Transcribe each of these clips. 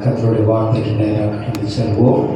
கர்த்தருடைய வார்த்தைக்கு நேராக செல்வோம்.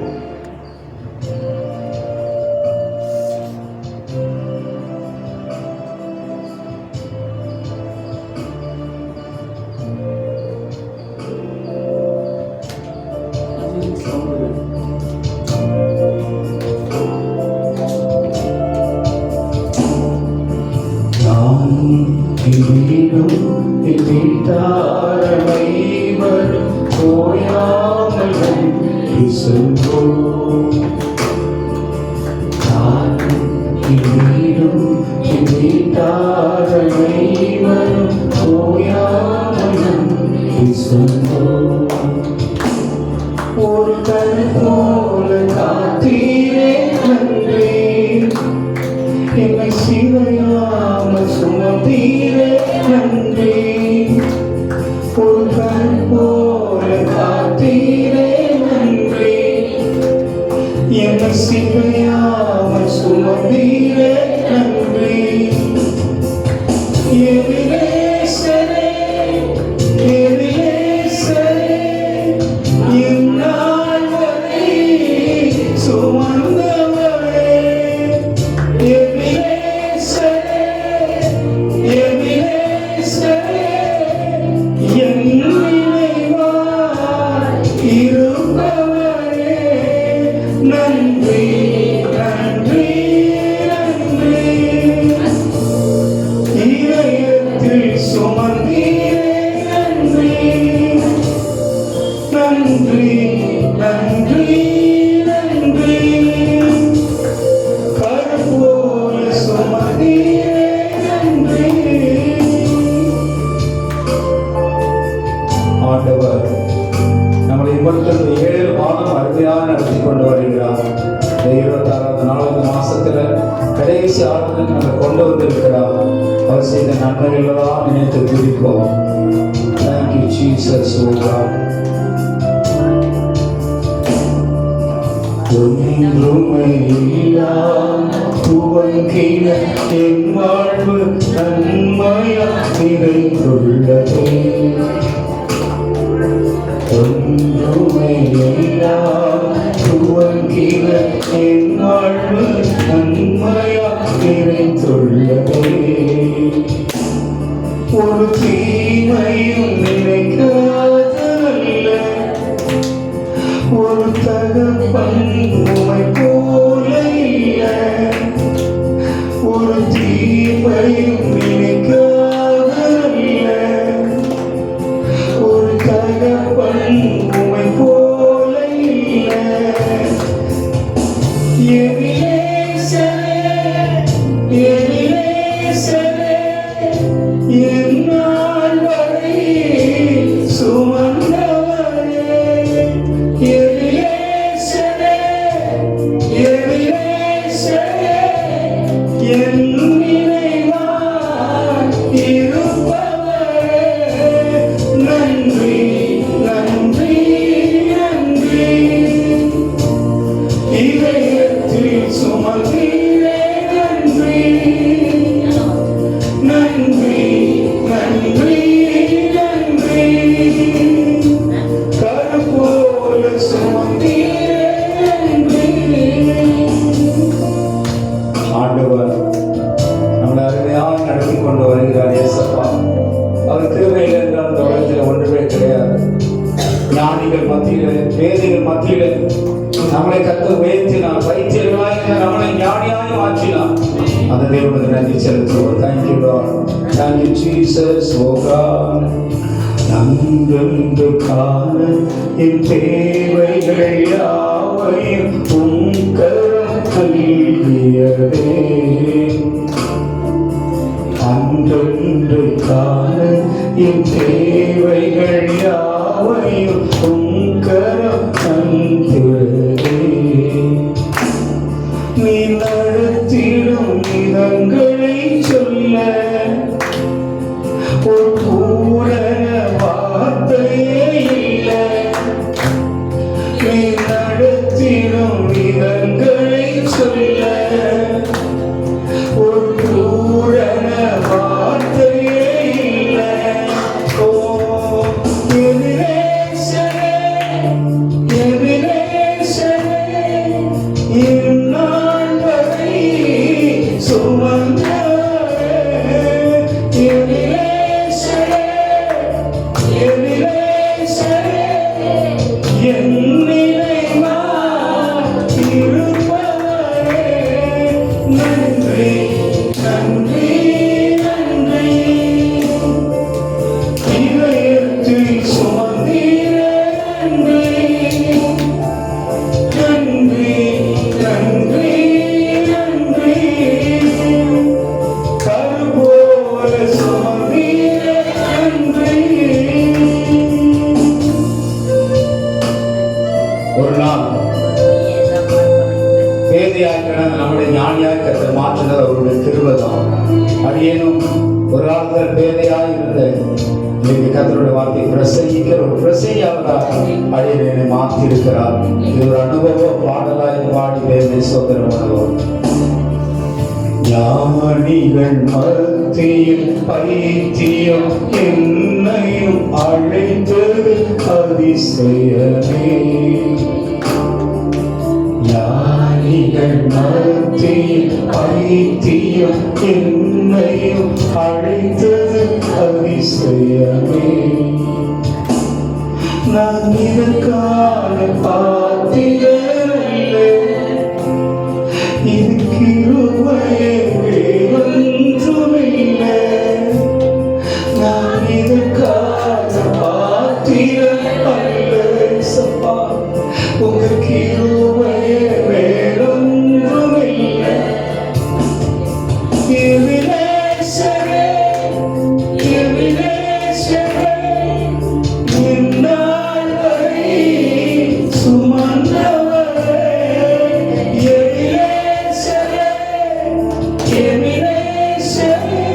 ஒரு கல் போல காத்தீரே நன்றி, என்னை சிறையாமல் சுமந்தீரே நன்றி. ஒரு கல் போல காத்தீரே நன்றி, என்னை சிறையாமல் சுமந்தீரே நன்றி. ஆண்டவர் நம்மளை 7 மாதம் அருமையாக நடத்தி கொண்டு வருகிறார். 26வது நாள் இந்த மாசத்துல கடைசி ஆளுநர் நம்மளை கொண்டு வந்திருக்கிறார். அவர் செய்த நன்மைகளெல்லாம் நினைத்து துதிப்போம். Thank you Jesus, O God. துவங்கின என் வாழ்வு நன்மையாய் நிறைந்துள்ளதே. துவங்கின என் வாழ்வு நன்மையாய் நிறைந்துள்ளதே. ஒரு தீமையும் நினைக்காதல்ல, ஒரு தகப்பன் உம்மை போல இல்ல. ஒரு தீமையும் நினைக்காதல்ல, ஒரு தகப்பன் உம்மை போல இல்ல. எபினேசரே, எபினேசரே, என்னால் வரை சுமந்தவரே. எபினேசரே, எபினேசரே, என் நினைவாய் இருப்பவரே. நன்றி, நன்றி, நன்றி. இதயத்தில் சுமந்தீரே நன்றி, நன்றி, நன்றி, நன்றி. கருப்போல சுமந்தீரே நன்றி. ஆண்டவர் நம்மளை அருமையாக நடத்தி கொண்டு வருகிறார். இயேசப்பா, அவர் கிருபையில் என்றால் இந்த உலகத்தில் ஒன்றுமே கிடையாது. ஞானிகள் மத்தியில, வேதிகள் மத்தியில நம்மளை கத்து உயர்த்தினார். பைத்தியர்களாய் நம்மளை ஞானியாய் மாற்றினார். அந்த தேவனுக்கு நன்றி செலுத்துவோம். Thank you Lord. Thank you Jesus, O God. நன்றென்று காண என் தேவைகள் யாவையும் உம் கரம் கல்வியதே. அன்றென்று காண என் தேவைகள் யாவையும் உம் கரம் தந்திரதே. நீ நடத்திடும் விதங்களை சொல்ல ஒரு பூரண வார்த்தையே இல்லை. நீ நடத்திடும் விதங்களை சொல்ல ஒரு பூரண வார்த்தையே இல்லை. ஓ எபினேசரே, என் நினைவாய் இருப்பவரே, நன்றி நன்றி நன்றி. இதயத்தில் சுமந்தீரே நன்றி நன்றி நன்றி நன்றி. கருபோல சுமந்தீரே நன்றி. ஒரு நாள் பேதையாய் கிடந்த நம்முடைய ஞானியாய் கர்த்தர் மாற்றினர் அவருடைய கிருபைதான். அடியேனும் ஒரு காலத்தில் பேதையாய் இருந்த இன்னைக்கு கர்த்தருடைய வார்த்தை பிரசங்கிக்கிற ஒரு பிரசங்கியாளராக அடியேனை மாற்றி இருக்கிறார். இது ஒரு அனுபவ பாடலாய் பாடி பேதை சோதரம் அனுபவம். ஞானிகள் மத்தியில் பைத்தியம் என்னையும் அழைத்தது அதிசயமே. ஞானிகள் மத்தியில் பைத்தியம் என்னையும் அழைத்தது அதிசயமே. நான் இதற்கான பாத்திரமில்லை, இது கிருபையே வேறொன்றுமில்லை. நான் இதற்கான பாத்திரம் அல்ல சப்பா, உங்க கிருபையே வேறொன்றுமில்லை. எவினேசரே எவினேசரே, இந்நாள் வரை சுமந்தவரே. எவினேசரே எவினேசரே,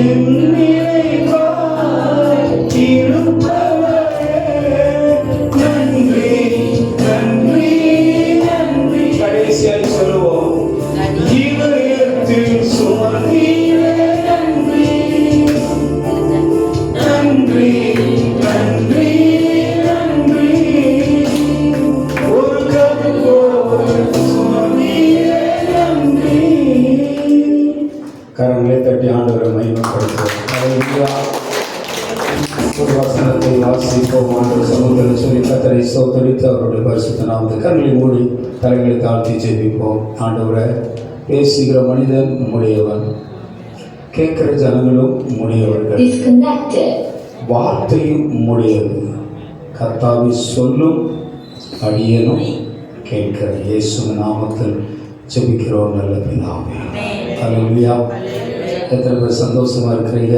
என் நினைவாய் இருப்பவரே, நன்றி நன்றி நன்றி. கடைசியாய் சொல்லுவோம், இதயத்தில் சுமந்தீரே நன்றி நன்றி நன்றி நன்றி. ஒரு கருவோடு சுமந்தீரே நன்றி. கரங்களை தட்டி ஆண்டவரை மகிமைப்படுத்துவோம். ஒரு வசனத்தை வாசிப்போம். ஆண்டவர் சமூகத்தில் சொல்லி கர்த்தரை ஸ்தோத்திரித்து அவருடைய பரிசுத்த நாமத்தை கரங்களை மூடி தலைகளை தாழ்த்தி ஜெபிப்போம். ஆண்டவரை, பேசுகிற மனிதன் உம்முடையவன், கேட்கிற ஜனங்களும் உம்முடையவர்கள், வார்த்தையும் உம்முடையது. கர்த்தாவி சொல்லும் அடியேனும் கேட்கிற இயேசுவின் நாமத்தில் ஜெபிக்கிறோம் நல்ல பிதாவே. ஹல்லேலூயா. எத்தனை பேர் சந்தோஷமா இருக்கிறீங்க?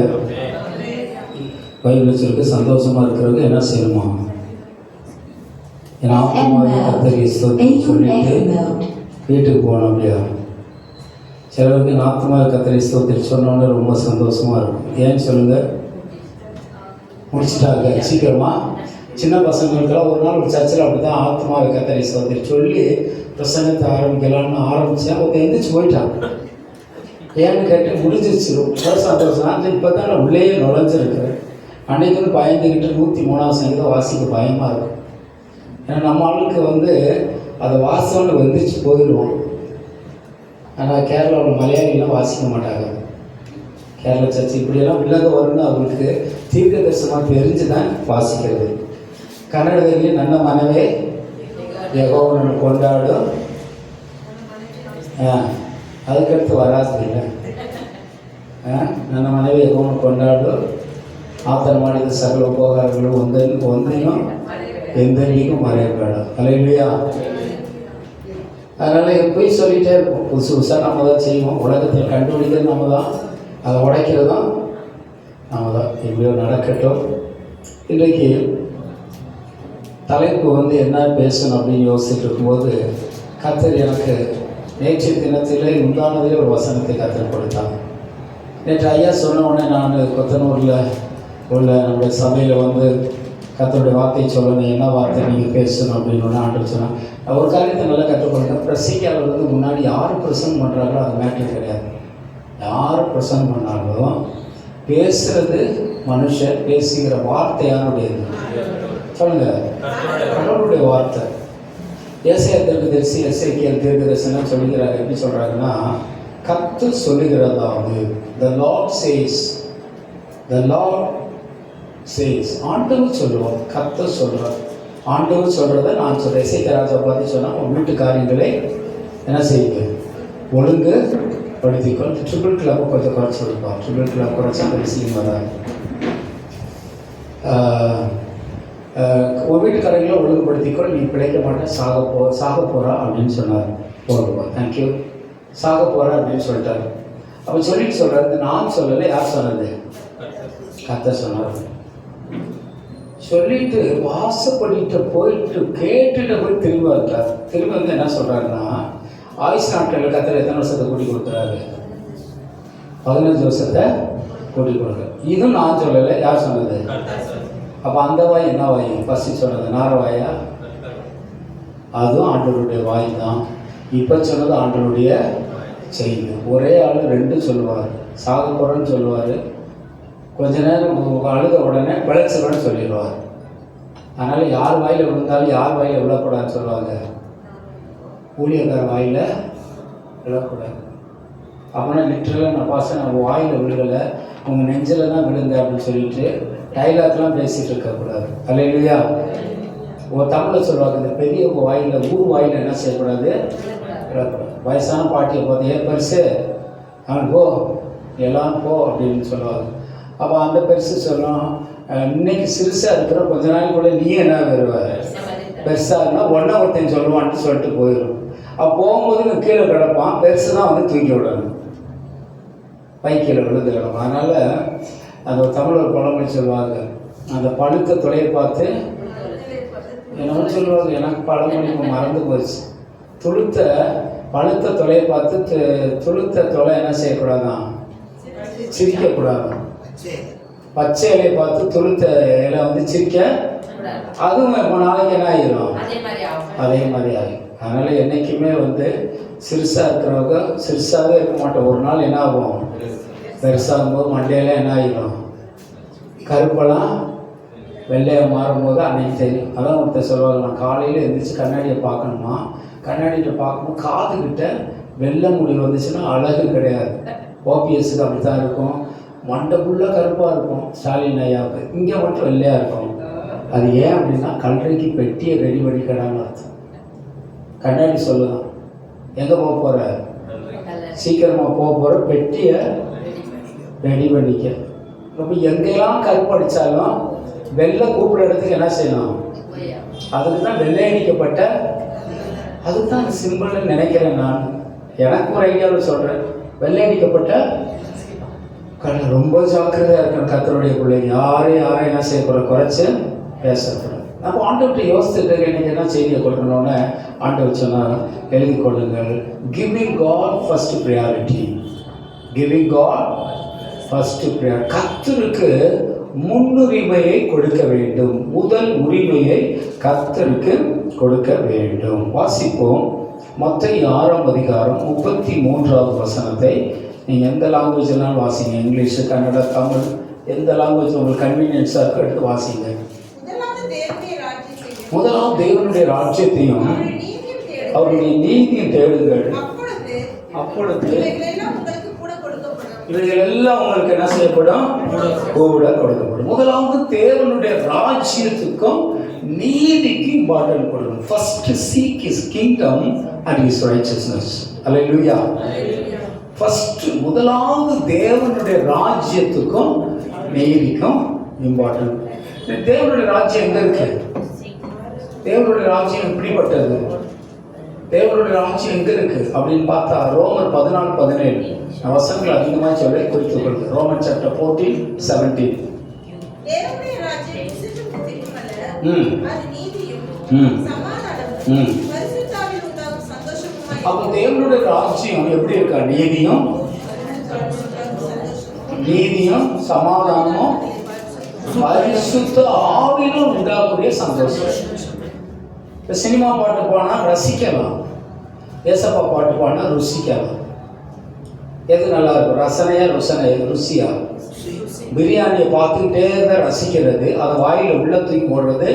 பைபிள் வச்சிருக்கு, சந்தோஷமா இருக்கிறவங்க என்ன செய்யணுமா? என் ஆத்மாவை கர்த்தரை ஸ்தோத்திரம் சொல்லிட்டு வீட்டுக்கு போகணும். அப்படியா? சிலருக்கு என் ஆத்மாவை கர்த்தரை ஸ்தோத்திரம் சொன்னோன்னு ரொம்ப சந்தோஷமா இருக்கும். ஏன்னு சொல்லுங்க, முடிச்சுட்டாங்க சீக்கிரமா. சின்ன பசங்களுக்கெல்லாம் ஒரு நாள் ஒரு சர்ச்சில் அப்படி தான் ஆத்மாவை கர்த்தரை ஸ்தோத்திரம் சொல்லி பிரசங்கத்தை ஆரம்பிக்கலான்னு ஆரம்பித்தேன். அவங்க எந்திரிச்சு போயிட்டான். ஏன்னு கேட்டு முடிஞ்சிருச்சு. ரொம்ப சந்தோஷம். நான் இப்போ தான் நான் உள்ளேயே நுழைஞ்சிருக்கிறேன். அன்றைக்கு வந்து பயந்துக்கிட்டு 103ஆம் சங்கீதம் வாசிக்க பயமாக இருக்கும். ஏன்னா நம்ம ஆளுக்கு வந்து அதை வாசம்னு வந்துச்சு போயிடுவோம். ஆனால் கேரளாவில் மலையாளிலாம் வாசிக்க மாட்டாங்க. கேரளா சர்ச்சு இப்படியெல்லாம் உள்ளக வரும்னு அவங்களுக்கு தீர்க்க தரிசனமாக தெரிஞ்சு தான் வாசிக்கிறது. கன்னடದಲ್ಲಿ ನನ್ನ ಮನವೇ ಯೆಹೋವನನ್ನು ಕೊಂಡಾಡು, அதுக்கடுத்து வராது இல்லை. ನನ್ನ ಮನವೇ ಯೆಹೋವನನ್ನು ಕೊಂಡಾಡು, ಆತನ ಮಾಡಿದ ಸಕಲ ಉಪಕಾರಗಳು ಒಂದಿನೂ ಎಂದೆಂದಿಗೂ மறையப்பட. ஹல்லேலூயா. அதனால் எப்பயும் சொல்லிகிட்டே இருப்போம். புதுசு புதுசாக நம்ம தான் செய்வோம். உலகத்தில் கண்டுபிடிக்கிறது நம்ம தான், அதை உடைக்கிறதும் நம்ம தான். எப்படியோ நடக்கட்டும். இன்றைக்கு தலைப்பு வந்து என்ன பேசணும் அப்படின்னு யோசிச்சுட்டு இருக்கும்போது கர்த்தர் எனக்கு நேற்று தினத்திலே உண்டானதிலே ஒரு வசனத்தை கர்த்தர் கொடுத்தாங்க. நேற்று ஐயா சொன்ன உடனே நான் கொத்தனூரில் உள்ள நம்முடைய சபையில் வந்து கர்த்தருடைய வார்த்தையை சொல்லணும், என்ன வார்த்தை நீங்கள் பேசணும் அப்படின்னு ஆண்டு சொன்னான். ஒரு காரியத்தை நல்லா கற்றுக்கொள்ளுங்க. பிரசங்கியாளர் வந்து முன்னாடி யார் பிரசங்கம் பண்ணுறாங்களோ அது மேட்டர் கிடையாது. யார் பிரசங்கம் பண்ணாலும் பேசுகிறது மனுஷன், பேசுகிற வார்த்தை யாருடையது சொல்லுங்க, கடவுளுடைய வார்த்தை. ஏசாயா தீர்க்கதரிசி எசேக்கியேல் தீர்க்கதரிசனம் சொல்லுகிறாங்க. எப்படி சொல்கிறாங்கன்னா, கர்த்தர் சொல்லுகிறதாவது, the Lord says, the Lord says. ஆண்டவர் சொல்லுவார், கர்த்தர் சொல்றார். ஆண்டவர் சொல்றதை நான் சொல்றேன். எசேக்கியா ராஜா பார்த்து சொன்னா, உன் வீட்டு காரியங்களை என்ன செய்யுங்க, ஒழுங்கு படுத்திக்கொள். ட்ரிபிள் கிளப்பை கொஞ்சம் குறைச்சி கொடுப்பான். ட்ரிபிள் கிளப் குறைச்சா பெருசியும் வராது. ஒரு வீட்டு காரியங்களை ஒழுங்குபடுத்திக்கொள், நீ பிழைக்க மாட்டேன், சாக போறா அப்படின்னு சொன்னார். போடுவா, தேங்க்யூ, சாக போறா அப்படின்னு சொல்லிட்டாரு. அப்போ சொல்லிட்டு சொல்றாரு, நான் சொல்லலை, யார் சொன்னது? கர்த்தர் சொன்னார். சொல்லிட்டு வாசப்படிட்டு போயிட்டு கேட்டுட்டு போய் திரும்ப இருக்கார். திரும்ப வந்து என்ன சொல்றாருன்னா, ஆயுஷ் நாட்களில் கர்த்தர் எத்தனை வருஷத்தை கூட்டி கொடுக்குறாரு? 15 வருஷத்தை கூட்டி கொடுக்குறாரு. இதுவும் நான் சொல்லலை, யார் சொன்னது? அப்போ அந்த வாய் என்ன வாய்? ஃபர்ஸ்ட் சொன்னது நார வாயா? அதுவும் ஆண்டவருடைய வாய் தான். இப்போ சொன்னது ஆண்டவருடைய செய்தி. ஒரே ஆள் 2 சொல்லுவார். சாக போகிறேன்னு சொல்லுவார், கொஞ்ச நேரம் அழுத உடனே விளைச்சலோன்னு சொல்லிடுவார். அதனால் யார் வாயில் விழுந்தாலும் யார் வாயில் விழக்கூடாதுன்னு சொல்லுவாங்க, ஊழியக்கார வாயில் விழக்கூடாது. அப்படின்னா லிட்டரலாக நான் பாச நம்ம வாயில் விழுகலை, உங்கள் நெஞ்சில் தான் விழுங்க அப்படின்னு சொல்லிட்டு டைலாக்லாம் பேசிகிட்டு இருக்கக்கூடாது. அல்லேலூயா. ஒரு தமிழில் சொல்லுவாங்க, இந்த பெரிய வாயில், ஊர் வாயில் என்ன செய்யக்கூடாது, விழக்கூடாது. வயசான பாட்டியை பார்த்து, ஏன் பெருசு அவன் போ, எல்லாம் போ அப்படின்னு சொல்லுவாங்க. அப்போ அந்த பெருசு சொல்லும், இன்னைக்கு சிறுசாக இருக்கிற கொஞ்ச நாள் கூட நீ என்ன வருவ, பெருசாக இருந்தால் ஒன்றா ஒருத்தன் சொல்லுவான்ட்டு சொல்லிட்டு போயிடும். அப்போ போகும்போது கீழே கிடப்பான், பெருசு தான் வந்து தூக்கி விடணும், கீழே விழுந்து கிடப்பான். அதனால் அந்த ஒரு தமிழ் ஒரு பழமொழி சொல்லுவாங்க, அந்த பழுத்த தொலையை பார்த்து என்னமோ சொல்லுவாங்க, எனக்கு பழமொழி மறந்து போச்சு. பழுத்த தொலையை பார்த்து துளுத்த தொலை என்ன செய்யக்கூடாதான், சிரிக்கக்கூடாதான். பச்சை இலையை பார்த்து துளுத்த இலை வந்து சிரிக்க, அதுவும் இப்போ நாளைக்கு என்ன ஆகிடும், அதே மாதிரி ஆகும். அதனால் என்றைக்குமே வந்து சிறுசாக இருக்கிறவங்க சிறுசாகவே இருக்க மாட்டோம். ஒரு நாள் என்ன ஆகும், பெருசாகும்போது மண்டையெல்லாம் என்ன ஆகிடும், கருப்பெல்லாம் வெள்ளையாக மாறும்போது அன்னைக்கு தெரியும். அதான் ஒருத்தர் சொல்லுவாங்க, நான் காலையில் எழுந்திரிச்சு கண்ணாடியை பார்க்கணுமா, கண்ணாடியில் பார்க்கணும், காதுகிட்ட வெள்ளை முடி வந்துச்சுன்னா அழகு கிடையாது. ஓபிஎஸ்க்கு அப்படி தான் இருக்கும், மண்டை ஃபுல்லாக கருப்பாக இருக்கும். ஸ்டாலின் ஐயாவுக்கு இங்கே மட்டும் வெள்ளையாக இருக்கும். அது ஏன் அப்படின்னா கல்றைக்கு பெட்டியை ரெடி பண்ணிக்கடான்னு அர்த்தம். கண்ணாடி சொல்லுதான், எங்கே போக போகிற, சீக்கிரமாக போக போகிற, பெட்டியை ரெடி பண்ணிக்க. இப்போ எங்கெல்லாம் கருப்பு அடித்தாலும் வெள்ளை கூப்பிட இடத்துக்கு என்ன செய்யணும், அதுக்கு தான் வெள்ளை அடிக்கப்பட்ட, அதுக்கு தான் சிம்பிள்னு நினைக்கிறேன் நான். எனக்கு ஒரு ஐடியாவில் சொல்கிறேன், வெள்ளை அடிக்கப்பட்ட கடை. ரொம்ப ஜாக்கிரதையாக இருக்கணும் கர்த்தருடைய பிள்ளைங்க. யாரையும் என்ன செய்யக்கூடாது, குறைச்சி பேசக்கூடாது. அப்போ ஆண்டவர்கிட்ட யோசிச்சுட்டு இன்றைக்கி என்ன செய்தியை கொடுக்கணுன்னு ஆண்டவர் சொன்னார், எழுதி கொள்ளுங்கள், giving God first priority. Giving God first priority. கர்த்தருக்கு முன்னுரிமையை கொடுக்க வேண்டும். முதல் உரிமையை கர்த்தருக்கு கொடுக்க வேண்டும். வாசிப்போம் மத்தேயு 6ஆம் அதிகாரம் 33வது வசனத்தை. நீங்கள் எந்த லாங்குவேஜ்லாம் வாசிங்க, இங்கிலீஷு, கன்னடா, தமிழ், எந்த லாங்குவேஜ் உங்களுக்கு கன்வீனியன்ஸாக இருக்க எடுத்து வாசிங்க. முதலாம் தேவனுடைய ராஜ்யத்தையும் அவருடைய நீதியும் தேடுங்கள், அப்பொழுது இவைகள் எல்லாம் உங்களுக்கு என்ன செய்யப்படும், கூட கொடுக்கப்படும். முதலாவது தேவனுடைய ராஜ்யத்துக்கும் நீதிக்கும் இம்பார்ட்டன்ட் கொடுக்கணும். First seek his kingdom and his righteousness. Hallelujah. First முதலாவது தேவனுடைய ராஜ்யத்துக்கும் நீதிக்கும் இம்பார்ட்டன்ட். தேவனுடைய ராஜ்யம் எங்க இருக்கு, தேவனுடைய ராஜ்யம் எப்படிப்பட்டது, தேவனுடைய ராஜ்யம் எங்க இருக்கு அப்படின்னு பார்த்தா ரோமர் 14:17 வசனங்கள் அதிகமாக சொல்லி குறித்துக் கொள்ளுங்க. Roman chapter 14:17. அப்ப தேவனுடைய ராஜ்யம் எப்படி இருக்கா, நீதியும் சமாதானமும் பரிசுத்த ஆவியிலும் உண்டாகக்கூடிய சந்தோஷம். இப்போ சினிமா பாட்டு பாடினா ரசிக்கலாம், ஏசப்பா பாட்டு பாடினா ருசிக்கலாம். எது நல்லா இருக்கும், ருசியா? பிரியாணியை பார்த்துக்கிட்டே இருந்தால் ரசிக்கிறது, அதை வாயில் உள்ள தூக்கி போடுறது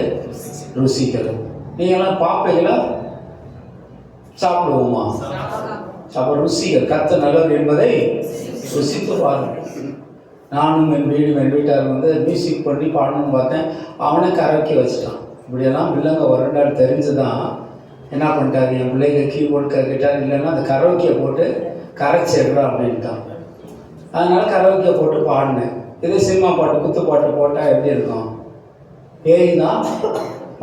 ருசிக்கிறது. நீங்களாம் பார்ப்பீங்களா, சாப்பிடுவோமா? சாப்பிட ருசிகள். கர்த்தர் நல்லவர் என்பதை ருசித்து பாருங்கள். நானும் என் வீட்டார் வந்து மியூசிக் பண்ணி பாடணும்னு பார்த்தேன். அவனை கரைக்கி வச்சுட்டான். இப்படியெல்லாம் பிள்ளைங்க வரண்டால் தெரிஞ்சு தான் என்ன பண்ணிட்டாரு, என் பிள்ளைங்க கீபோர்டு கிட்டார் இல்லைன்னா அந்த கரோக்கியை போட்டு கரைச்சிடுறா அப்படின்ட்டான். அதனால் கரோக்கியை போட்டு பாடினேன். இதே சினிமா பாட்டு குத்து பாட்டு போட்டால் எப்படி இருக்கும், பேய் தான்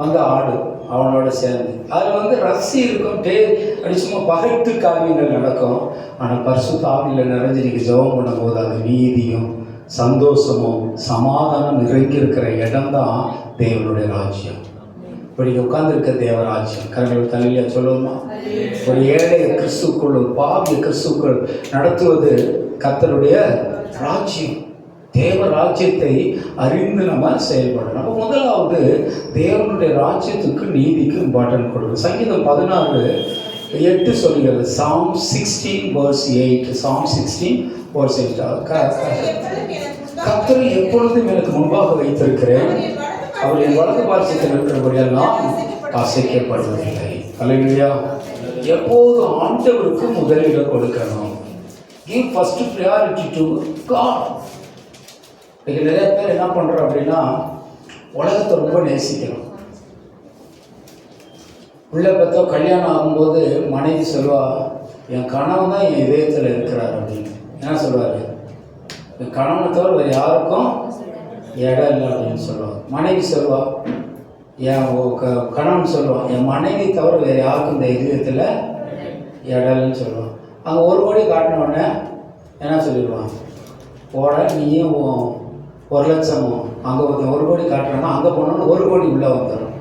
வந்து ஆடு அவனோட சேர்ந்து. அதில் வந்து ரசி இருக்கும், சும்மா பகைத்து காரியங்கள் நடக்கும். ஆனால் பரிசுத்த ஆவியில் நிறைஞ்சிருக்கு ஜெபம் பண்ணும்போது அது நீதியும் சந்தோஷமும் சமாதானம் நிறைஞ்சிருக்கிற இடம்தான் தேவனுடைய ராஜ்யம். இப்படி உட்கார்ந்துருக்க தேவராஜ்யம். கரங்கள் தலையில சொல்லுவோமா? ஒரு ஏழை கிறிஸ்துக்குள், ஒரு பாவிய கிறிஸ்துக்குள் நடத்துவது கர்த்தருடைய ராஜ்யம். தேவ ராஜ்யத்தை அறிந்து நம்ம செயல்படணும். நம்ம முதலாவது தேவனுடைய ராஜ்யத்துக்கு நீதிக்கு இம்பார்ட்டன்ட் கொடுக்கணும். சங்கீதம் 16:8 சொல்லுகிறது. Psalm 16:8. Psalm 16:8. கர்த்தரை எப்பொழுதும் எனக்கு முன்பாக வைத்திருக்கிறேன், அவர் என் வலது பார்சத்தில் இருக்கிறபடியால் நான் அசைக்கப்படுவதில்லை. அல்லேலூயா. எப்போது ஆண்டவருக்கு முதலிடம் கொடுக்கணும். Give first priority to God. இன்னைக்கு நிறைய பேர் என்ன பண்ணுறோம் அப்படின்னா, உலகத்தை ரொம்ப நேசிக்கிறோம். பிள்ளை பற்றோ கல்யாணம் ஆகும்போது மனைவி சொல்லுவா, என் கணவன் தான் என் இதயத்தில் இருக்கிறார் அப்படின்னு. என்ன சொல்லுவார்? என் கணவனை தவிர வேறு யாருக்கும் இடம் இல்லை அப்படின்னு சொல்லுவாள். மனைவி சொல்லுவாள், என் கணவன் சொல்லுவான், என் மனைவி தவிர வேறு யாருக்கும் இந்த இதயத்தில் இடம் இல்லைன்னு சொல்லுவான். அங்கே 1 கோடி காட்டினோடனே என்ன சொல்லிடுவான், போட நீயும் 1,00,000 அங்கே 1 கோடி காட்டுறோன்னா அங்கே போனோன்னு 1 கோடி உள்ளே வந்துடும்.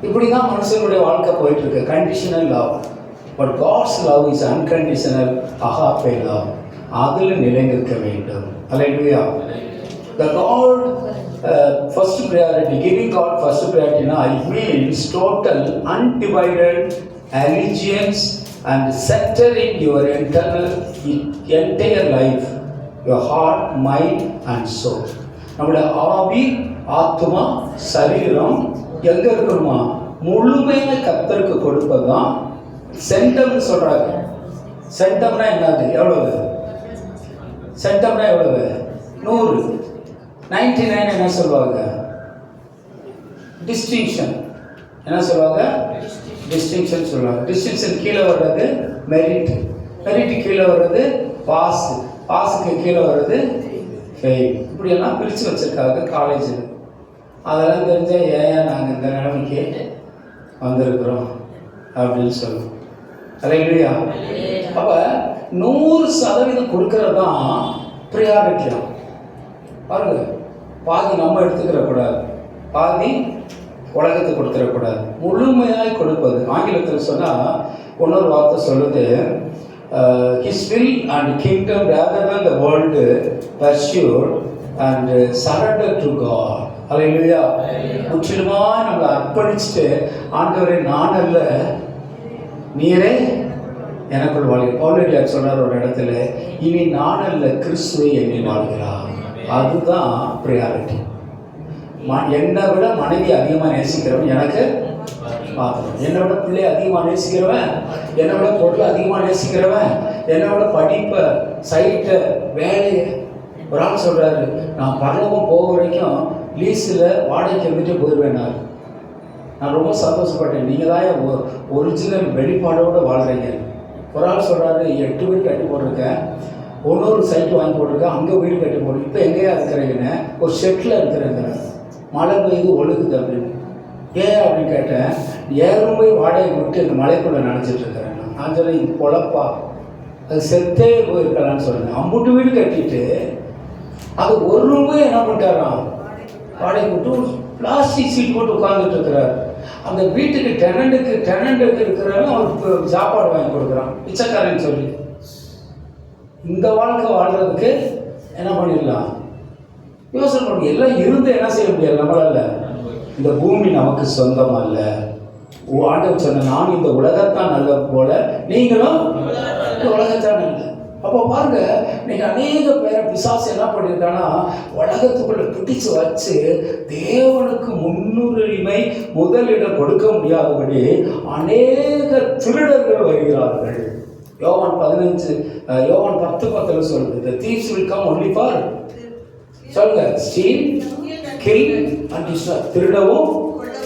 இப்படி தான் மனுஷனுடைய வாழ்க்கை போயிட்டுருக்கு. Conditional love. But God's love is unconditional agape love. அதில் நிலைநிற்க வேண்டும். அல்லேலூயா. The God first priority, giving God first priority now, it means total undivided allegiance and centering your entire life, your heart, mind and soul. நம்முடைய ஆவி, ஆத்மா, சரீரம் எங்க இருக்கணுமா, முழுமையாக கர்த்தருக்கு கொடுப்பது தான் சென்டம்னு சொல்றாங்க. சென்டம்னா என்னது? எவ்வளவு சென்டம்னா எவ்வளவு? 100. 99 என்ன சொல்லுவாங்க? டிஸ்டிங்ஷன். என்ன சொல்லுவாங்க? டிஸ்டிங்ஷன் சொல்லுவாங்க. டிஸ்டிங்ஷன் கீழே வர்றது மெரிட், மெரிட் கீழே வர்றது பாஸ், பாஸுக்கு கீழே வர்றது ஃபெயில். இப்படியெல்லாம் பிரித்து வச்சுருக்காங்க காலேஜில். அதெல்லாம் தெரிஞ்சால் ஏன் நாங்கள் இந்த நிலைமைக்கு வந்திருக்கிறோம் அப்படின்னு சொல்லுவோம். அல்லேலூயா. அப்போ 100% கொடுக்கறது தான் ப்ரியாரிட்டி தான். பாருங்க, பாதி நம்ம எடுத்துக்கிறக்கூடாது, பாதி உலகத்துக்கு கொடுத்துடக்கூடாது, முழுமையாய் கொடுப்பது. ஆங்கிலத்தில் சொன்னால் இன்னொரு வார்த்தை சொல்லுது, His will and kingdom rather than the world pursued and surrender to God. அல்லேலூயா. முற்றிலுமாக நம்மளை அர்ப்பணிச்சுட்டு, ஆண்டவரே நான் அல்ல நீரே எனக்குள் வாழ்க்கை. பவுல் சொன்னார் ஒரு இடத்துல, இனி நான் அல்ல கிறிஸ்துவை என்னை வாழ்கிறார். அதுதான் ப்ரியாரிட்டி. என்னை விட மனைவி அதிகமாக நேசிக்கிறவன் எனக்கு பார்க்கணும். என்னை விட பிள்ளை அதிகமாக நேசிக்கிறவன், என்னை விட பொருள் அதிகமாக நேசிக்கிறவன், என்னை விட படிப்பை, சைட்டை, வேலையை. ஒரு ஆள் சொல்கிறாரு, நான் பரலோகம் போக வரைக்கும் லீஸில் வாடகைக்கு வந்துட்டு போயிடுவேன். நான் ரொம்ப சந்தோஷப்பட்டேன். நீங்கள் தான் ஒரிஜினல் வெளிப்பாடோடு வாழ்கிறீங்க. ஒரு ஆள் சொல்கிறாரு, 8 வீடு கட்டி போட்டிருக்கேன், இன்னொரு சைட்டு வாங்கி போட்டிருக்கேன், அங்கே வீடு கட்டி போட்டு இப்போ எங்கேயா இருக்கிறீங்கன்னு, ஒரு ஷெட்டில் இருக்கிறேங்க, மழை பெய்து ஒழுகுது அப்படின்னு. ஏன் அப்படின்னு கேட்டேன். 7 ரூபாய் வாடகை விட்டு இந்த மலைக்குள்ளே நினச்சிட்ருக்கிறேன். நான் சொன்னேன், இது பொழப்பா, அது செத்தே போயிருக்கலான்னு சொன்னேன். 50 வீடு கட்டிட்டு அது 1 ரூபாய் என்ன பண்ணிட்டாராம், வாடகை விட்டு பிளாஸ்டிக் சீட் போட்டு உட்காந்துட்டு இருக்கிறார். அந்த வீட்டுக்கு டெனண்ட்டுக்கு இருக்கிறாங்க, அவருக்கு சாப்பாடு வாங்கி கொடுக்குறான், பிச்சைக்காரன்னு சொல்லி. இந்த வாழ்க்கை வாழ்கிறதுக்கு என்ன பண்ணிடலாம், யோசனை பண்ணி எல்லாம் இருந்து என்ன செய்ய முடியாது நம்மளால. இந்த பூமி நமக்கு சொந்தம் அல்ல. ஆண்டவர் சொன்ன, நான் இந்த உலகத்தான் நல்ல போல நீங்களும் இந்த உலகத்தான் நல்ல. அப்போ பாருங்க, இன்னைக்கு அநேக பேரை பிசாசு என்ன பண்ணியிருக்காங்கன்னா, உலகத்துக்குள்ள பிடிச்சு வச்சு தேவனுக்கு முன்னுரிமை முதலிடம் கொடுக்க முடியாதபடி அநேக திருடர்கள் வருகிறார்கள். யோவான் 10:10 சொல்லுது, the thieves will come only for சொல்லுங்க, steal, kill and destroy. திருடவும்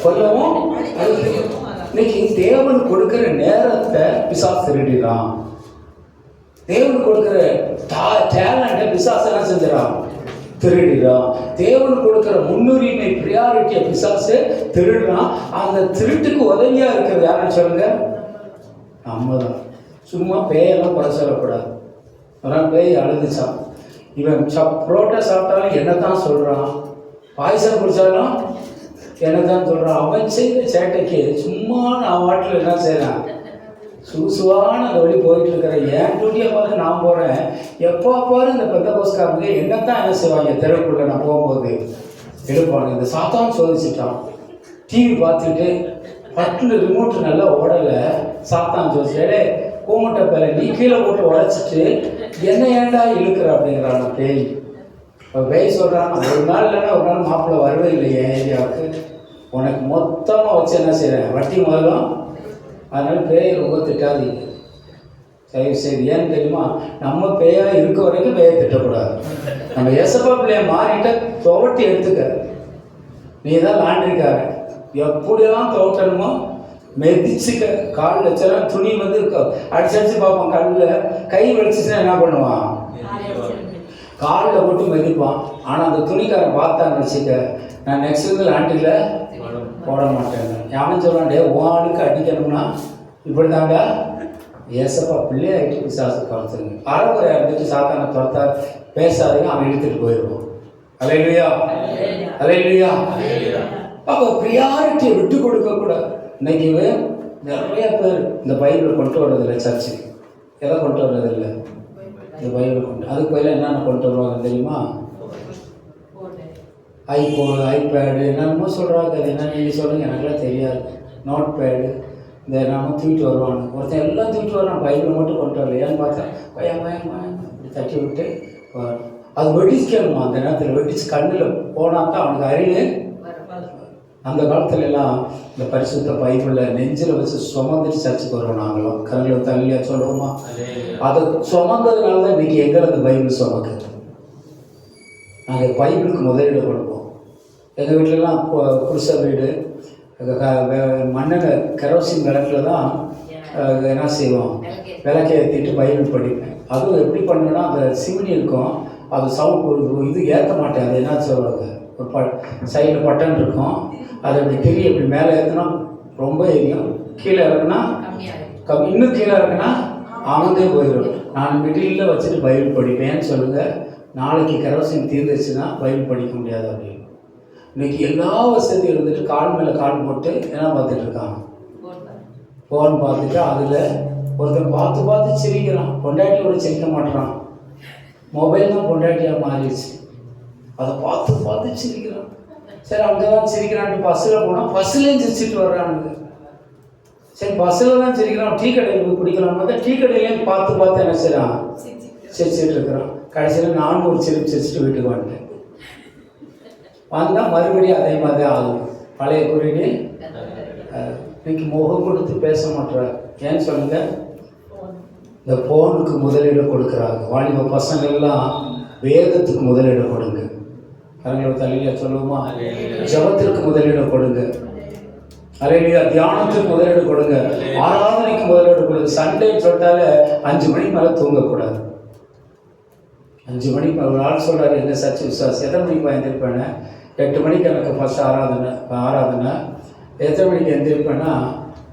கொல்லவும் அழிக்கவும். இன்னைக்கு தேவன் கொடுக்கிற நேரத்தை பிசாசு திருடிறான். தேவன் கொடுக்கிற டேலண்ட்டை பிசாசு என்ன செஞ்சிடான்? திருடிறான். தேவன் கொடுக்கிற முன்னுரிமை ப்ரியாரிட்டியை பிசாசு திருடுறான். அந்த திருட்டுக்கு உதவியா இருக்கிறது யாருன்னு சொல்லுங்க, நம்ம தான். சும்மா பேயெல்லாம் குறை சொல்லக்கூடாது. அதனால் பேய் அழுதுச்சான். இவன் புரோட்டா சாப்பிட்டாலும் என்னத்தான் சொல்கிறான், பாயசம் குடித்தாலும் என்னத்தான் சொல்கிறான். அவன் செய்த சேட்டைக்கு சும்மா நான் வாட்டில் என்ன செய்கிறேன், சுசுவான அந்த வழி போயிட்டு இருக்கிறேன். என் டியூட்டியை பார்த்து நான் போகிறேன். எப்போ பாரு இந்த பெந்தகோஸ்காரங்க என்னத்தான் என்ன செய்வாங்க, தெருவுக்குள்ளே நான் போகும்போது எடுப்பாங்க. இந்த சாத்தான் சோதிச்சுட்டான். டிவி பார்த்துட்டு பட்டுன்னு ரிமோட்டு நல்லா ஓடலை. சாத்தான் சோதிச்சுட்டே கூமட்டை பேரை நீ கீழே போட்டு உடைச்சிட்டு என்ன ஏண்டா இழுக்கிற அப்படிங்கிறான் பேய். இப்போ பேய் சொல்கிறான், ஒரு நாள் இல்லைன்னா ஒரு நாள் மாப்பிள்ளை வரவே இல்லை என் ஏரியாவுக்கு, உனக்கு மொத்தமாக வச்சு என்ன செய்கிறேன், வட்டி முதலும். அதனால் பேயை ரொம்ப திட்டாதீங்க தயவு செய்து. ஏன்னு தெரியுமா, நம்ம பேயாக இருக்க வரைக்கும் பேயை திட்டக்கூடாது. நம்ம எசப்பா பிள்ளைய மாறிட்ட துவட்டி எடுத்துக்க. நீ தான் லாண்டிருக்காரு, எப்படியெல்லாம் துவட்டணுமோ மெதிச்சுக்க. கால் வச்சாலும் துணி வந்து அடிச்சு பார்ப்பான். கல்லில் கை வலிச்சுன்னா என்ன பண்ணுவான், காலில் போட்டு மெதிப்பான். ஆனால் அந்த துணிக்காரன் பார்த்தான்னு வச்சுக்க, நான் நெக்ஸ்ட் வந்து லாண்டில் போட மாட்டேங்க. யாரும் சொல்லாண்டே உன் அடிக்கணும்னா இப்படி தாங்க ஏசப்பா பிள்ளைய ஆகிட்டு பிசாசு துரத்துங்க. அறகுறையாக இருந்துட்டு சாத்தானை துரத்தா பேசாதீங்க, அவன் இழுத்துட்டு போயிடுவோம். அல்லேலூயா, அல்லேலூயா. அப்போ ப்ரியாரிட்டியை விட்டு கொடுக்கக்கூடாது. இன்னைக்கு நிறைய பேர் இந்த பைபிளை கொண்டு வர்றதில்லை சர்ச்சுக்கு. எதை கொண்டு வர்றதில்லை, இந்த பைபிள் கொண்டு. அதுக்கு பதிலாக என்னென்ன கொண்டு வருவாங்க தெரியுமா, ஐபேடு என்னென்னமோ சொல்கிறாங்க. அது என்ன நீங்கள் சொல்லுங்கள், எனக்குலாம் தெரியாது. நோட் பேடு இந்த நம்ம தூக்கிட்டு வருவாங்க. ஒருத்தன் எல்லாம் தூக்கிட்டு வரான், பைபிளை மட்டும் கொண்டு வரல. ஏன்னு பார்த்தா பயம் இப்படி தட்டி விட்டு அது வெடிக்கணுமா, அந்த நேரத்தில் வெடிச்சு கண்ணில் போனால் தான் அவனுக்கு அறிவு. அந்த காலத்துல எல்லாம் இந்த பரிசுத்த பைபிளில் நெஞ்சில் வச்சு சுமந்துட்டு சர்ச்சுக்கு வருவோம். நாங்களும் கண்ணில் தள்ளியாக சொல்கிறோமா, அதை சுமந்ததுனால தான் இன்றைக்கி எங்களை அந்த பைபிள் சுமக்குது. நாங்கள் பைபிளுக்கு முதலீடு கொடுப்போம். எங்கள் வீட்டிலலாம் புருஷ வீடு மண்ணெண்ணெய் கெரோசின் விளக்கில் தான் என்ன செய்வோம், விளக்கை ஏற்றிட்டு பைபிள் படிப்பேன். அதுவும் எப்படி பண்ணுன்னா, அந்த சிமினி இருக்கும், அது சவுண்ட் இது ஏற்ற மாட்டேன். அது என்ன சொல்லுவாங்க, ஒரு சைடில் பட்டன் இருக்கும், அதை அப்படி தெரிய இப்படி மேலே ஏற்றினா ரொம்ப எரியும், கீழே இறக்குனா இன்னும் கீழே இறக்குனா அவந்தே போயிடும். நான் மிடில் வச்சுட்டு பைபிள் படிப்பேன்னு சொல்லுங்கள். நாளைக்கு கெரோசின் தீர்ந்துச்சுன்னா பைபிள் படிக்க முடியாது அப்படின்னு. இன்றைக்கி எல்லா வசதியும் இருந்துட்டு கால் மேலே கால் போட்டு என்ன பார்த்துட்டு இருக்காங்க, ஃபோன் பார்த்துட்டு அதில் ஒருத்தன் பார்த்து பார்த்து சிரிக்கிறான். பொண்டாட்டியோட சிரிக்க மாட்டேறான், மொபைல் தான் பொண்டாட்டியாக மாறிடுச்சு. அதை பார்த்து பார்த்து சிரிக்கிறான். சரி அங்கே தான் சிரிக்கிறான்ட்டு பஸ்ஸில் போனால் பஸ்ஸுலேயும் சிரிச்சிட்டு வர்றானுங்க. சரி பஸ்ஸில் தான் சிரிக்கிறான், டீ கடையில் போய் குடிக்கலாம் பார்த்தா டீ கடையிலையும் பார்த்து பார்த்து என்ன செய்யறான், சிரிச்சிட்டு இருக்கிறான். கடைசியில் நானும் ஒரு சிரிச்சிட்டு வீட்டுக்கு வந்துட்டேன். வந்தால் மறுபடியும் அதே மாதிரி ஆகும். பழைய குறியீடு இன்னைக்கு முகம் கொடுத்து பேச மாட்டார். ஏன்னு சொல்லுங்க, இந்த ஃபோனுக்கு முதலீடு கொடுக்குறாங்க. வாலிப பசங்கள்லாம் வேதத்துக்கு முதலீடு கொடுங்க. கரங்களை தள்ளியா சொல்லுவோமா, ஜபத்திற்கு முதலீடு கொடுங்க. அல்லேலூயா, தியானத்துக்கு முதலீடு கொடுங்க. ஆராதனைக்கு முதலீடு கொடுங்க. சண்டேன்னு சொல்லிட்டாலே 5 மணிக்கு மேலே தூங்கக்கூடாது. 5 மணிக்கு ஒரு ஆள் சொல்கிறாரு, எங்கள் சர்ச்சு விசுவாசி, எத்தனை மணிக்கு எழுந்திருப்பேன்னு. 8 மணிக்கு எனக்கு ஃபஸ்ட் ஆராதனை. எத்தனை மணிக்கு எழுந்திருப்பேன்னா,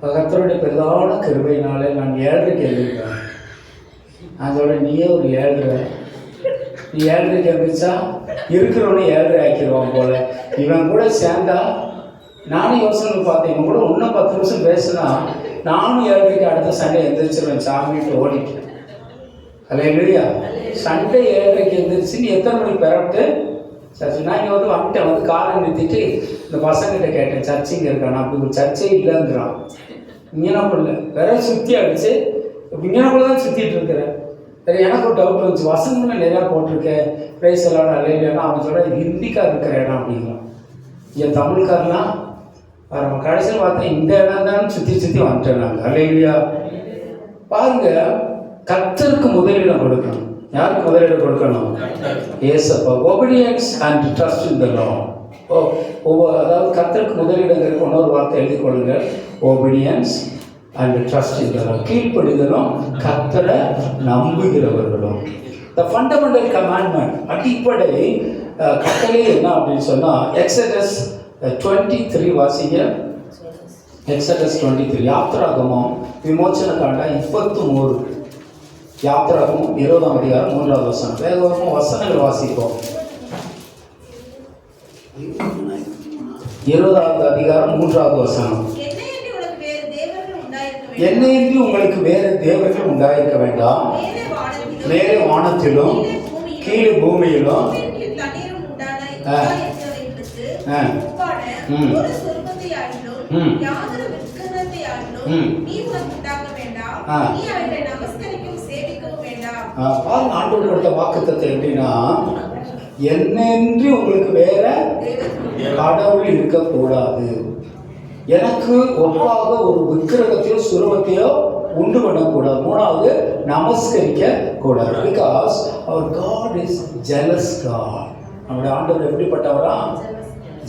கர்த்தருடைய பெரிதான கிருபையினாலே நான் 7:30 எழுந்திருப்பேன். நான் சொல்கிறேன், நீயே ஒரு 7:30, நீ 7:30 எழுந்திரிச்சா இருக்கிறவனே 7:30 ஆக்கிடுவான் போல. இவன் கூட சேர்ந்தா நானும் யோசனை பார்த்தேன், இவன் கூட இன்னும் 10 நிமிஷம் பேசுனா நானும் 7:30 அடுத்த சண்டே எழுந்திரிச்சிருவேன் சாமிட்டு ஓடிட்டேன். அல்லேலூயா. சண்டே 7:30 எழுந்திரிச்சு நீ எத்தனை மணிக்கு பெறட்டு சர்ச்சு. நான் இங்கே வந்துட்டேன், காலை நிறுத்திட்டு இந்த பசங்கிட்ட கேட்டேன், சர்ச்சிங்க இருக்கான். அப்படி ஒரு சர்ச்சே இல்லைங்கிறான். இங்கேனாப்புல வேற சுற்றி அடிச்சு இங்கேனாப்புல தான் சுற்றிட்டு இருக்கிறேன். சரி எனக்கு ஒரு டவுட் வந்துச்சு, வசனங்கள் நிறையா போட்டிருக்கேன், பிரைஸ் எல்லாம் அல்லேலூயானா. அவன் சொல்கிற ஹிந்திக்கார் இருக்கிற இடம் அப்படிங்கிறான். என் தமிழ்காரெலாம் வர கடைசியில் பார்த்தேன் இந்த இடம் தான் சுற்றி வந்துட்டேன் நாங்கள். அல்லேலூயா. பாருங்க, கர்த்தருக்கு முதலிடம் கொடுக்கணும். யாருக்கு முதலிடம் கொடுக்கணும்? ஏசப்பா. Obedience and trust in the Lord. அதாவது கர்த்தருக்கு முதலிடங்களுக்கு இன்னொரு வார்த்தை எழுதி கொள்ளுங்கள். Obedience and trust in the Lord. கீழ்ப்படிதலும் கர்த்தரை நம்புகிறவர்களும். த ஃபண்டமெண்டல் கமாண்ட்மெண்ட், அடிப்படை கட்டளை என்ன அப்படின்னு சொன்னால், எக்ஸடஸ் 23 வாசிங்க. எக்ஸடஸ் 23. யாத்திராகமம் விமோச்சன காண்ட 23. யாத்திராகமம் 20ஆம் அதிகாரம் 3வது வசனம். வேகமாக வசனங்கள் வாசிப்போம். 20வது அதிகாரம் 3வது வசனம். என்னையின்றி உங்களுக்கு வேறு தேவர்கள் உண்டாயிருக்க வேண்டாம். மேலே வானத்திலும் கீழே பூமியிலும் ஆண்டவர் கொடுத்த வாக்குத்தத்தம் எப்படின்னா, என்னென்று உங்களுக்கு வேற கடவுள் இருக்கக்கூடாது. எனக்கு ஒப்பாக ஒரு விக்கிரகத்தையோ சுரூபத்தையோ உண்டு பண்ணக்கூடாது. 3வது, நமஸ்கரிக்க கூடாது. பிகாஸ் அவர் காட் இஸ் ஜெலஸ் காட். நம்முடைய ஆண்டவர் எப்படிப்பட்டவரா?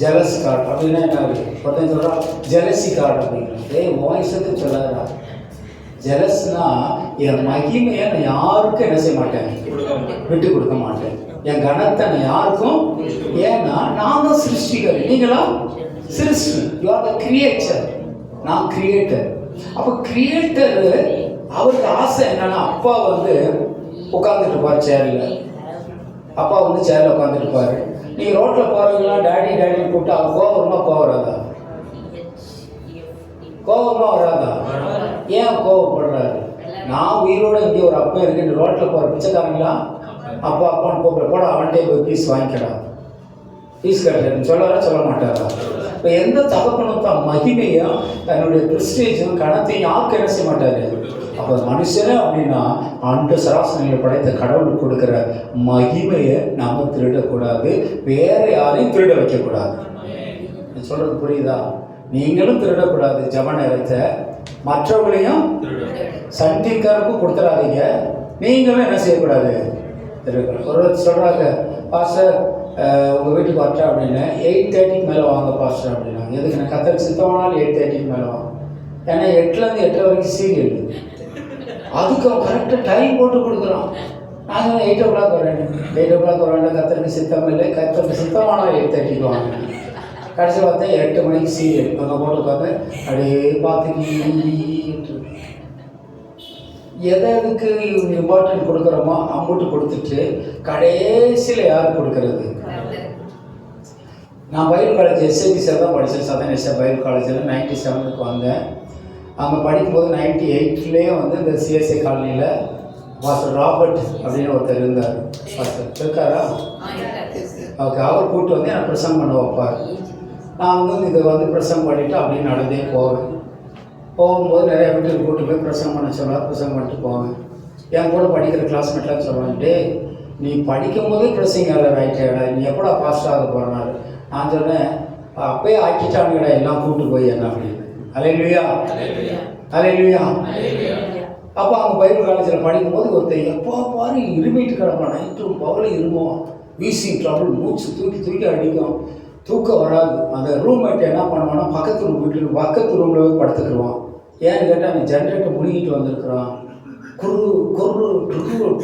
Jealous God. அப்படின்னா என்ன? ஒருத்தன் சொல்றா ஜெலசி காட் அப்படிங்கிற வாய்ஸுக்கு சொல்லாதா. ஜெலஸ்னா என் மகிமையை நான் யாருக்கும் என்ன செய்ய மாட்டேன், விட்டு கொடுக்க மாட்டேன். என் கணத்தை நான் யாருக்கும், ஏன்னா நான் தான் சிருஷ்டிகர், நீங்களா சிருஷ்டி. யூ ஆர் த கிரியேட்டர், நான் கிரியேட்டர். அப்போ கிரியேட்டர் அவருக்கு ஆசை என்னன்னா, அப்பா வந்து உட்காந்துட்டு இருப்பார் சேரில். அப்பா வந்து சேரில் உட்காந்துட்டு இருப்பாரு. நீங்கள் ரோட்டில் போகிறவங்களாம் டேடி டேடின்னு கூப்பிட்டு அவர் கோபமாக வராதா? கோபமாக வராதா? ஏன் கோபப்படுறாரு? நான் உயிரோட இங்கே ஒரு அப்பா இருக்குன்னு ரோட்டில் போகிற பிச்சைக்காரங்களா அப்பா அப்பான்னு கூப்பிட போட அவன்கிட்டே போய் பீஸ் வாங்கிக்கிறா, பீஸ் கட்டுறேன்னு சொல்ல மாட்டாரா? இப்போ எந்த தகப்பனும் தான் மகிமையும் தன்னுடைய ப்ரெஸ்டேஜும் கணத்தையும் யாருக்கு என்ன செய்ய மாட்டார். அப்போ மனுஷனே அப்படின்னா அந்த சராசரிகளை படைத்த கடவுளுக்கு கொடுக்குற மகிமையை நாம் திருடக்கூடாது, வேற யாரையும் திருட வைக்கக்கூடாது. சொல்கிறது புரியுதா? நீங்களும் திருடக்கூடாது. ஜப நேரத்தை மற்றவங்களையும் சண்டிக்காருக்கும் கொடுத்துடாதீங்க, நீங்களும் என்ன செய்யக்கூடாது, திருடக்கூடாது. ஒரு சொல்கிறாங்க, பாஸ்டர் உங்கள் வீட்டுக்கு வரட்டா அப்படின்னு 8:30க்கு மேலே வாங்க பாஸ்டர் அப்படின்னாங்க. எதுக்கு? நான் கத்தருக்கு சித்தமானாலும் 8:30க்கு மேலே வாங்க. ஏன்னா 8லேருந்து 8:30 வரைக்கும் சீரியல். அதுக்கு அவன் கரெக்டாக டைம் போட்டு கொடுக்குறான். நாங்கள் 8 o'clock வரேன், 8 o'clock வரேன். கத்தருக்கு சித்தம் இல்லை, கத்தருக்கு சித்தமானால் 8:30க்கு வாங்க. கடைசி பார்த்தா 8 மணிக்கு சீரியல் அங்கே போட்டு பார்த்து அப்படியே பார்த்துக்கிட்டு எதுக்கு இம்பார்ட்டன்ட் கொடுக்குறோமோ அமௌண்ட்டு கொடுத்துட்டு கடைசியில் யார் கொடுக்கறது? நான் பைபிள் காலேஜ் எஸ்ஐபிசியில் தான் படித்தேன். சதன் எஸ்ஐ பைபிள் காலேஜில் 97க்கு வந்தேன். அங்கே படிக்கும்போது 98லேயே வந்து இந்த சிஎஸ்ஐ காலனியில் பாஸ்டர் ராபர்ட் அப்படின்னு ஒருத்தர் இருந்தார். பாஸ்டர் இருக்காரா? ஓகே. அவர் கூப்பிட்டு வந்து எனக்கு பிரசங்கம் பண்ண வைப்பார். நான் வந்து இதை வந்து பிரசங்கம் பண்ணிவிட்டு அப்படியே நடந்தே போவேன். போகும்போது நிறைய வீட்டுக்கு கூப்பிட்டு போய் பிரசங்கம் பண்ண சொல்லுவார். பிரசங்கம் பண்ணிட்டு போவேன். என் கூட படிக்கிற கிளாஸ்மேட்லாம் சொல்லுவேன், டே நீ படிக்கும் போதே பிரசங்காளர் ஆகிட்டேடா, நீ எப்படா பாஸ்ட் ஆக போகிறனாரு. நான் சொன்னேன், அப்பயே ஆக்கிட்டானுங்கடா எல்லாம் கூப்பிட்டு போய் என்ன அப்படின்னு. அல்லேலூயா, அல்லேலூயா. அப்போ அவங்க பைபிள் காலேஜில் படிக்கும்போது ஒருத்தர் எப்போ பாரு இருமிட்டு கிடப்பான். நைட்டும் பகலும் இருமுவான். வீசிங் ட்ரபிள், மூச்சு தூக்கி அடிக்கும், தூக்கம் வராது. அந்த ரூம்மேட் என்ன பண்ணுவான்னா பக்கத்து ரூமில் போய் படுத்துக்கிடுவான். ஏன்னு கேட்டால் அவன் ஜென்ரேட்டர் முடிக்கிட்டு வந்திருக்கிறான்.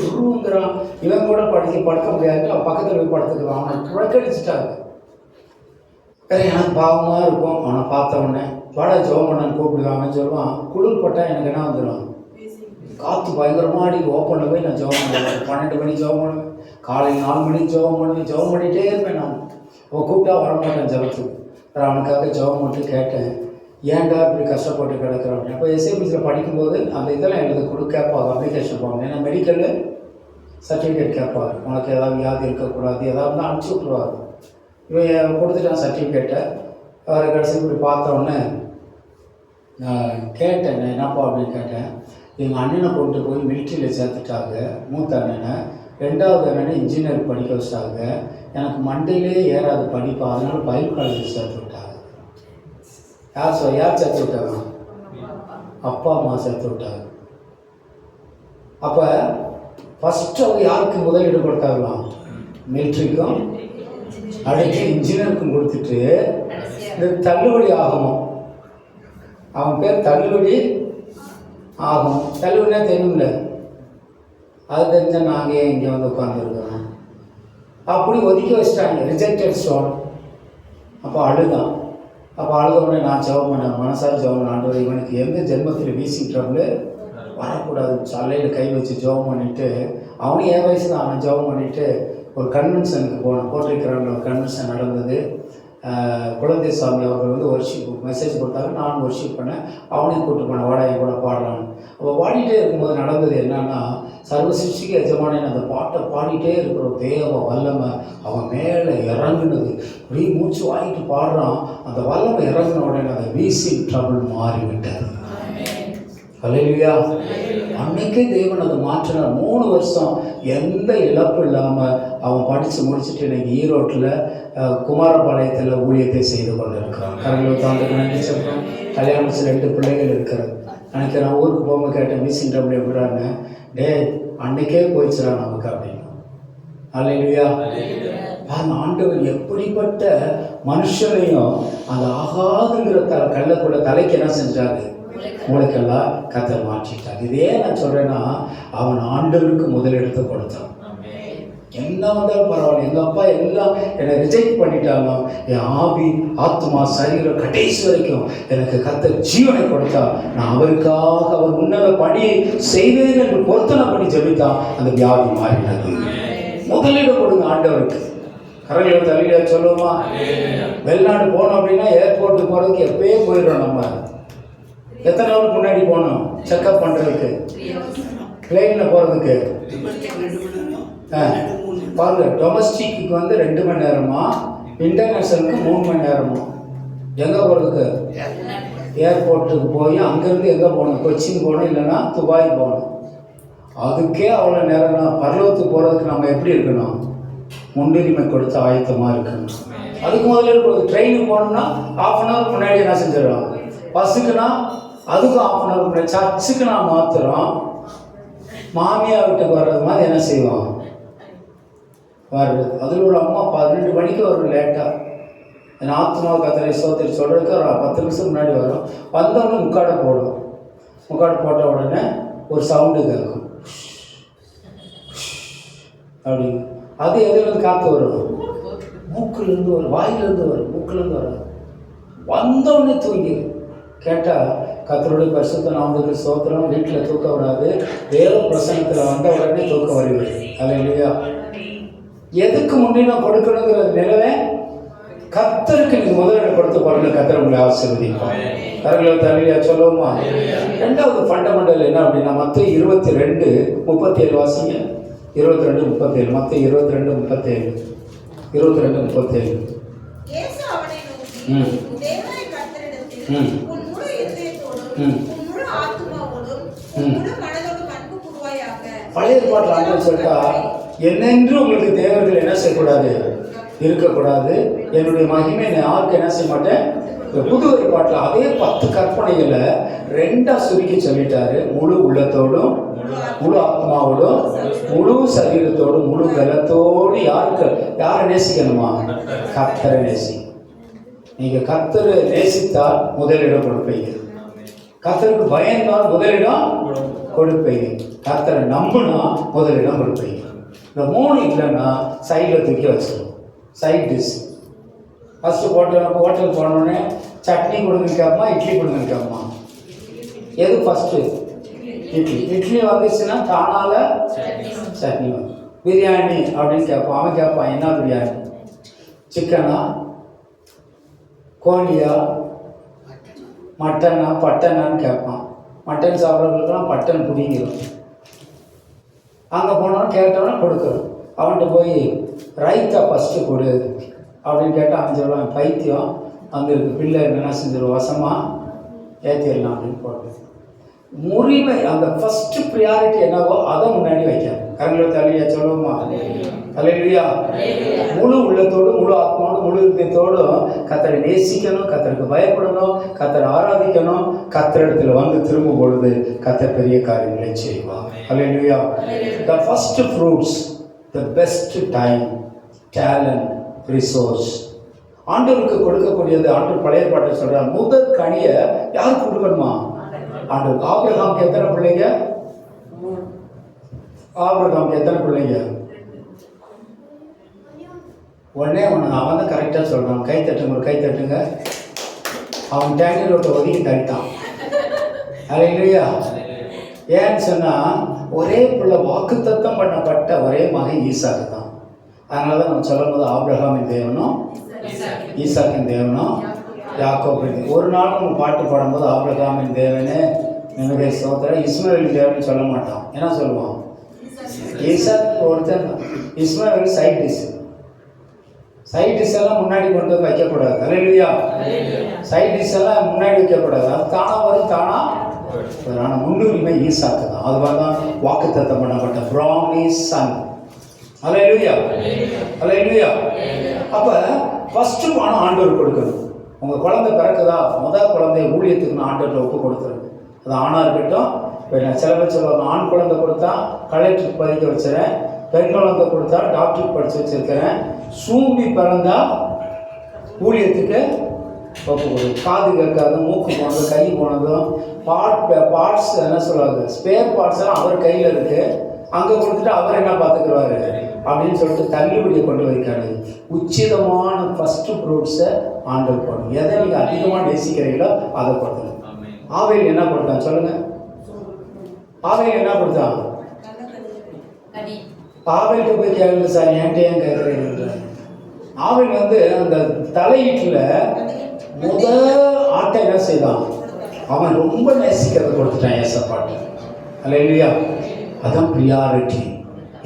குருங்கிறான். இவன் கூட படுக்க முடியாது, அவன் பக்கத்தில் போய் படுத்துக்கிறான். அவனை புறக்கடிச்சிட்டாங்க. எனக்கு பாவமாக இருக்கும். அவனை பார்த்த உடனே வாடா ஜெபம் பண்ணான்னு கூப்பிடுவான். அவன் சொல்லுவான், குளிர் போட்டால் எனக்கு என்ன வந்துடும், காற்று பயங்கரமாக அடி. ஓப்பனில் போய் நான் ஜெபம் பண்ணுவேன். 12 மணிக்கு ஜெபம் பண்ணுவேன், காலையில் 4 மணிக்கு ஜெபம் பண்ணுவேன். ஜெபம் பண்ணிகிட்டே இருப்பேன். நான் அவன் கூப்பிட்டா வரமாட்டேன் ஜெபத்துக்கு. அவனுக்காக ஜெபம் மட்டும் கேட்டேன், ஏன்டா இப்படி கஷ்டப்பட்டு கிடக்குறான். அப்போ எஸ்ஐபிசியில் படிக்கும்போது அந்த இதெல்லாம் எனக்கு கேட்பாங்க, அப்ளிகேஷன் போவாங்க. ஏன்னா மெடிக்கலு சர்டிஃபிகேட் கேட்பாங்க. உனக்கு ஏதாவது வியாதி இருக்கக்கூடாது, ஏதாவது தான் அனுப்பிச்சி விட்ருவாங்க. இவன் கொடுத்துட்டான் சர்டிஃபிகேட்டை. அவரை கடைசி இப்படி பார்த்தோன்னே கேட்டேன், என்னப்பா அப்படின்னு கேட்டேன். எங்கள் அண்ணனை கொண்டு போய் மிலிட்ரியில் சேர்த்துட்டாங்க, மூத்த அண்ணனை. 2வது அண்ணனை இன்ஜினியர் படிக்க வச்சிட்டாங்க. எனக்கு மண்டையிலே ஏறாது படிப்பா, அதனால் பைபிள் காலேஜில் சேர்த்து விட்டாங்க. யார் சேர்த்து விட்டாங்க? அப்பா அம்மா சேர்த்து விட்டாங்க. அப்போ ஃபஸ்ட்டு அவங்க யாருக்கு முதலீடு கொடுத்தாங்களாம்? மிலிட்ரிக்கும் அடுத்து இன்ஜினியருக்கும் கொடுத்துட்டு இந்த தள்ளுபடி ஆகணும். அவன் பேர் தள்ளுபடி ஆகும். தள்ளுபடினா தெரியும்ல, அது தெரிஞ்சால் நாங்கள் ஏன் இங்கே வந்து உட்காந்துருக்கோம். அப்படி ஒதுக்கி வச்சிட்டாங்க, ரிஜெக்டட் ஸ்டோன். அப்போ அழுதான். அப்போ அழுத உடனே நான் ஜெபம் பண்ணேன், மனசார ஜெபம் பண்ண, ஆண்டவரே இவனுக்கு எந்த ஜென்மத்தில் வீசிங் ட்ரபிள் வரக்கூடாது. தலையில் கை வச்சு ஜெபம் பண்ணிவிட்டு, அவனும் என் வயசு தான், அவன் ஜெபம் பண்ணிவிட்டு ஒரு கன்வென்ஷனுக்கு போனேன். போட்டிருக்கிறாங்க ஒரு கன்வென்ஷன் நடந்தது. குழந்தை சாமி அவர்கள் வந்து ஒர்ஷிப் மெசேஜ் கொடுத்தாங்க, நான் ஒர்ஷிப் பண்ணேன். அவனையும் கூப்பிட்டு போனேன், வாடா என் கூட பாடலான்னு. அப்போ பாடிட்டே இருக்கும்போது நடந்தது என்னன்னா, சர்வ சிருஷ்டிக்கு எஜமானே அந்த பாட்டை பாடிட்டே இருக்கிற தேவ வல்லமை அவன் மேலே இறங்குனது. அப்படியே மூச்சு வாங்கிட்டு பாடுறான். அந்த வல்லமை இறங்கின உடனே அந்த வீசிங் ட்ரபிள் மாறிவிட்டது. ஹல்லேலூயா. அன்னைக்கே தேவன் அதை மாற்றினார். 3 வருஷம் எந்த இழப்பு இல்லாமல் அவன் படித்து முடிச்சுட்டு இன்னைக்கு ஈரோட்டில் குமாரபாளையத்தில் ஊழியத்தை செய்து கொண்டு இருக்கிறான். கரங்களை தாண்டுக்கு நன்றி சொல்கிறோம். கல்யாணம் 2 பிள்ளைகள் இருக்கிறது. அன்றைக்கி நான் ஊருக்கு போகும்போது கேட்டேன், வீசிங் ட்ரபிள் எப்படிறாங்க? டே அன்னைக்கே போயிடுச்சுடா நமக்கு அப்படின்னு. ஹல்லேலூயா. அந்த ஆண்டவர் எப்படிப்பட்ட மனுஷனையும் அந்த ஆகாதுங்கிற கல்லை கூட தலைக்கு என்ன செஞ்சாரு? மூளைக்கெல்லாம் கர்த்தர் மாற்றிட்டார். இதே நான் சொல்கிறேன்னா, அவன் ஆண்டவருக்கு முதலிடத்தை கொடுத்தான். என்ன வந்தாலும் பரவாயில்ல, எங்கள் அப்பா எல்லாம் என்னை ரிஜெக்ட் பண்ணிட்டாங்க, என் ஆவி ஆத்மா சரீரம் கடைசி வரைக்கும் எனக்கு கர்த்தர் ஜீவனை கொடுத்தா, நான் அவருக்காக அவர் உன்னத பணியை செய்வேன் என்று பொருத்தனை பண்ணி ஜெபித்தான். அந்த வியாதி மாறினது. முதலிடம் கொடுங்க ஆண்டவருக்கு. கரங்களை தலையில சொல்லுவோமா? வெளிநாடு போனோம் அப்படின்னா ஏர்போர்ட்டுக்கு போகிறதுக்கு எப்பயே போயிடுறோம். நம்ம எத்தனை நாளுக்கு முன்னாடி போனோம் செக்அப் பண்ணுறதுக்கு? பிளெயினில் போகிறதுக்கு பாருங்க, டொமஸ்டிக்கு வந்து 2 மணி நேரமா, இன்டர்நேஷ்னலுக்கு 3 மணி நேரமா. எங்கே போகிறதுக்கு? ஏர்போர்ட்டுக்கு போய் அங்கேருந்து எங்கே போகணும்? கொச்சின் போகணும், இல்லைன்னா துபாய் போகணும். அதுக்கே அவ்வளோ நேரம்னா பரலோகத்துக்கு போகிறதுக்கு நம்ம எப்படி இருக்கணும்? முன்னுரிமை கொடுத்து ஆயத்தமாக இருக்கணும். அதுக்கு முதல்ல ட்ரெயினுக்கு போகணும்னா ½ முன்னாடி என்ன செஞ்சிடறோம். பஸ்ஸுக்குன்னா அதுக்கும் ½ முன்னாடி. சர்ச்சுக்கு நான் மாத்திரம் மாமியா வீட்டுக்கு வர்றது மாதிரி என்ன செய்வோம்? வருது. அதில் ஒரு அம்மா 12 மணிக்கு வரும் லேட்டாக. என் ஆத்மாவை கத்தரை சோதரி சொல்கிறதுக்கு ஒரு 10 நிமிஷம் முன்னாடி வரும். வந்தோடனே முக்காடை போடும். முக்காடை போட்ட உடனே ஒரு சவுண்டு கேட்கும், அப்படி. அது எதுலேருந்து காற்று வரும்? மூக்குலேருந்து வரும், வாயிலேருந்து வரும், மூக்குலேருந்து வரும். வந்தோடனே தூங்கி கேட்டால் கர்த்தருடைய பரிசுத்த நாமத்துக்கு ஸ்தோத்திரம். வீட்டில் தூக்க விடாது, தேவ பிரசன்னத்தில் வந்த உடனே தூக்க வருவது. அல்லேலூயா. எதுக்கு முன்னிடம் கொடுக்கணுங்கிற நிலவே கர்த்தருக்கு நீங்கள் முதலிடம் கொடுத்து பாருங்க. கர்த்தர் உங்களை ஆசீர்வதிப்பார். கரங்களை தலையில சொல்லுவோமா? 2வது ஃபண்டமெண்டல் என்ன அப்படின்னா, மத்தேயு 22:37 வாசிங்க. 22:37. மத்தேயு 22:37. 22:37. பழைய ஏற்பாட்டில் ஆண்டவர் சொல்லிட்டா, என்னென்று உங்களுக்கு தேவர்கள் என்ன செய்யக்கூடாது? இருக்கக்கூடாது. என்னுடைய மகிமை யாருக்கு என்ன செய்ய மாட்டேன். புது ஏற்பாட்டில் அதே 10 கற்பனைகளை 2ஆ சுருக்கி சொல்லிட்டாரு. முழு உள்ளத்தோடும், முழு ஆத்மாவோடும், முழு சரீரத்தோடும், முழு பலத்தோடு யாரை நேசிக்கணுமா? கர்த்தரை நேசி. நீங்கள் கர்த்தரை நேசித்தால் முதலிடம் கொடுப்பீங்க. கர்த்தருக்கு பயந்தால் முதலிடம் கொடுப்பீங்க. கர்த்தரை நம்பினா முதலிடம் கொடுப்பீங்க. இந்த 3 இல்லைன்னா சைடில் தூக்கி வச்சிடும். சைட் டிஷ் ஃபஸ்ட்டு ஹோட்டலுக்கு போனோடனே சட்னி கொடுங்கன்னு கேட்போமா, இட்லி கொடுங்கன்னு கேட்போமா? எது ஃபஸ்ட்டு? இட்லி. இட்லி வந்துச்சுன்னா தானால சட்னி வந்து. பிரியாணி அப்படின்னு கேட்பான். அவன் கேட்பான், என்ன பிரியாணி? சிக்கனா, கோழியா, மட்டனா, பட்டனான்னு கேட்பான். மட்டன் சாப்பிட்றவங்களுக்குலாம் பட்டன் பிடிங்கிறோம். அங்கே போனோன்னு கேட்டவொன்னே கொடுக்குறோம். அவன்கிட்ட போய் ரைத்தா ஃபஸ்ட்டு கொடு அப்படின்னு கேட்டால் அவன் சொல்லுவான், பைத்தியம் அங்கே இருக்குது, பிள்ளை என்ன செஞ்சிடும், வசமாக ஏற்றிடலாம் அப்படின்னு போட்டு. உரிமை அந்த ஃபஸ்ட்டு ப்ரியாரிட்டி என்னவோ அதை முன்னாடி வைக்காது. கரங்களை தலையை சொல்லுவோமா? அல்லேலூயா. முழு உள்ளத்தோடு, முழு ஆத்மாவோடு, முழு இதயத்தோடும் கர்த்தரை நேசிக்கணும், கர்த்தருக்கு பயப்படணும், கர்த்தரை ஆராதிக்கணும். கர்த்தரிடத்தில் வந்து திரும்பும் பொழுது கர்த்தர் பெரிய காரியங்களை செய்வார். அல்லேலூயா. The first fruits, the best time, talent, resource. ஆண்டவருக்கு கொடுக்கக்கூடியது. ஆண்டவர் பழைய பாட்டை சொல்றார், முதல் கனியை யாருக்கு கொடுக்கணுமா? ஆண்டவர். ஆபிரகாமுக்கு எத்தனை பிள்ளைங்க? ஆபிரகாமுக்கு எத்தனை பிள்ளைங்க? உடனே அவன் தான் கரெக்டாக சொல்கிறான். கை தட்டுங்க, ஒரு கை தட்டுங்க. அவன் டேனியலோட ஒதுக்கி தட்டான். அல்லேலூயா. ஏன்னு சொன்னால் ஒரே பிள்ளை, வாக்குத்தத்தம் பண்ணப்பட்ட ஒரே மகன் ஈசாக்கு தான். அதனால தான் நம்ம சொல்லும் போது ஆபிரகாமின் தேவனும் ஈசாக்கின் தேவனும் யாக்கோபின். ஒரு நாள் நம்ம பாட்டு பாடும்போது ஆபிரகாமின் தேவனே நினைவே ஸ்தோத்திரம், இஸ்மாயில் தேவன் சொல்ல மாட்டான். என்ன சொல்லுவான்? ஈசாக் ஒருத்தன். Ishmael side dish. Side dish எல்லாம் முன்னாடி கொண்டு வந்து வைக்கக்கூடாது. அல்லேலூயா. சைட் டிஷ் எல்லாம் முன்னாடி வைக்கக்கூடாது. அது தானா வரும், தானா. ஆனால் முன்னுரிமை ஈசாக்கு தான். அதுவாக தான் வாக்குத்தத்தம் பண்ணப்பட்ட ப்ராமிஸ் சன். அல்லேலூயா. அல்லேலூயா. அப்போ ஃபர்ஸ்ட் பணம் ஆண்டவர் கொடுக்கணும். உங்கள் குழந்தை பிறக்குதா, முதல் குழந்தைய ஊழியத்துக்கு நான் ஆண்டவர்கிட்ட ஒப்பு கொடுத்துருங்க. அது ஆணாக இருக்கட்டும். இப்போ நான் சில பேர் சொல்லுவாங்க, ஆண் குழந்தை கொடுத்தா கலெக்டருக்கு படிக்க வச்சுறேன், பெண் குழந்தை கொடுத்தா டாக்டருக்கு படித்து வச்சுருக்கிறேன், சூம்பி பிறந்தா ஊழியத்துக்கு ஒப்பு கொடு. காது கேட்காது, மூக்கு போனது, கை போனதும், பார்ட்ஸ் என்ன சொல்லுவாங்க, ஸ்பேர் பார்ட்ஸ் எல்லாம் அவர் கையில் இருக்குது, அங்கே கொடுத்துட்டு அவர் என்ன பார்த்துக்குருவாரு அப்படின்னு சொல்லிட்டு தள்ளுபடியை கொண்டு வைக்காது. உச்சிதமான ஃபஸ்ட்டு ஃப்ரூட்ஸை ஆண்டவர் போடணும். எதை நீங்கள் அதிகமாக நேசிக்கிறீங்களோ அதை கொடுத்தணும். ஆவேல் என்ன கொடுத்தான் சொல்லுங்கள்? ஆவேல் என்ன கொடுத்தான்? ஆவேலுக்கு போய் கேளுங்க சார், என்கிட்ட ஏன் கேட்குறீங்க? ஆவேல் அந்த தலையீட்டில் முதல் ஆட்டை என்ன செய்தான்? அவன் ரொம்ப நேசிக்கிறத கொடுத்துட்டான் ஏசப்பாட்டு. அல்லேலூயா. அதான் ப்ரியாரிட்டி.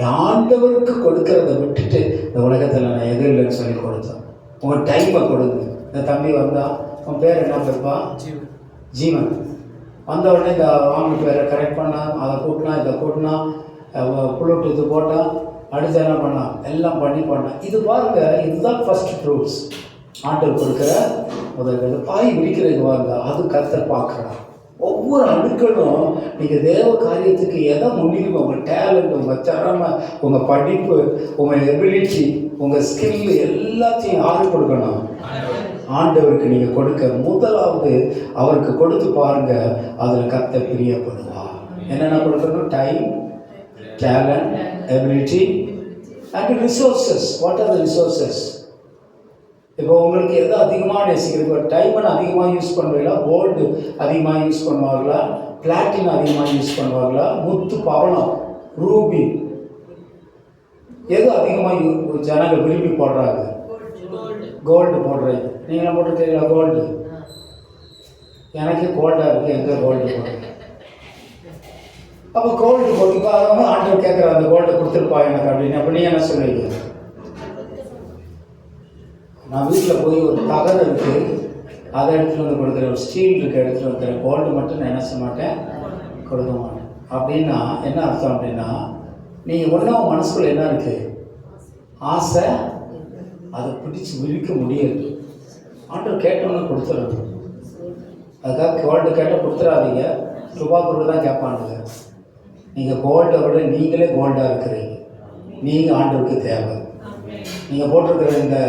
ஆண்டவருக்கு கொடுக்கறத விட்டுட்டு இந்த உலகத்தில் நான் எதுவும் இல்லைன்னு சொல்லி கொடுத்தேன். உங்கள் டைமை கொடுங்க. இந்த தம்பி வந்தால் உன் பேர் என்ன பேர்ப்பா? ஜீவன். வந்த உடனே இந்த வாங்கி பேரை கரெக்ட் பண்ணான், அதை கூட்டினா, இதை கூட்டினா, ப்ளூடூத்து போட்டான், அடுத்து என்ன பண்ணான், எல்லாம் பண்ணான். இது பாருங்க, இதுதான் ஃபர்ஸ்ட் ஃப்ரூட்ஸ். ஆண்டவர் கொடுக்குற முதல் பாய் விரிக்கிறது பாருங்க, அது கர்த்தர் பார்க்குறான். ஒவ்வொரு அணுக்களும் நீங்கள் தேவ காரியத்துக்கு எதை முன்னுரிமை, உங்கள் டேலண்ட், உங்கள் திறமை, உங்கள் படிப்பு, உங்கள் எபிலிட்டி, உங்கள் ஸ்கில் எல்லாத்தையும் யாரு கொடுக்கணும்? ஆண்டவருக்கு நீங்கள் கொடுக்க. முதலாவது அவருக்கு கொடுத்து பாருங்க, அதில் கர்த்தர் பிரியப்படுவார். என்னென்ன கொடுக்கணும்? Time, talent, ability and resources. What are the resources? இப்போ உங்களுக்கு எது அதிகமாக நேசிக்கிறீங்க? டைமண்ட் அதிகமாக யூஸ் பண்ணுவீங்களா? கோல்டு அதிகமாக யூஸ் பண்ணுவாங்களா? பிளாட்டினம் அதிகமாக யூஸ் பண்ணுவாங்களா? முத்து, பவளம், ரூபி எது அதிகமாக ஜனங்கள் விரும்பி போடுறாங்க? கோல்டு போடுறீங்க. நீங்களும் போட்டுருக்கீங்களா கோல்டு? எனக்கு கோல்டாக இருக்குது, எங்கே கோல்டு போடுறீங்க? அப்போ கோல்டு போட்டுக்கோ. அதனால ஆண்டவர் கேட்குற அந்த கோல்டை கொடுத்துருப்பா எனக்கு அப்படின்னு. அப்போ நீங்கள் என்ன சொல்லுவீங்க? நான் வீட்டில் போய் ஒரு தகரம் இருக்குது, அதை எடுத்துகிட்டு வந்து கொடுக்குறேன். ஒரு ஸ்டீல் இருக்குது, எடுத்துகிட்டு வந்துக்கிறேன். கோல்டு மட்டும் நான் என்ன செய்ய மாட்டேன், கொடுக்க மாட்டேன். அப்படின்னா என்ன அர்த்தம் அப்படின்னா, நீங்கள் ஒன்றும் மனசுக்குள்ள என்ன இருக்குது? ஆசை. அதை பிடிச்சி விழிக்க முடியாது. ஆண்டவர் கேட்டோன்னு கொடுத்துடணும். அதுக்காக கோல்டு கேட்டால் கொடுத்துடாதீங்க, ரூபா பொருள் தான் கேட்பானுங்க. நீங்கள் கோல்டை விட நீங்களே கோல்டாக இருக்கிறீங்க. நீங்கள் ஆண்டவருக்கு தேவை. நீங்கள் போட்டிருக்கிற இந்த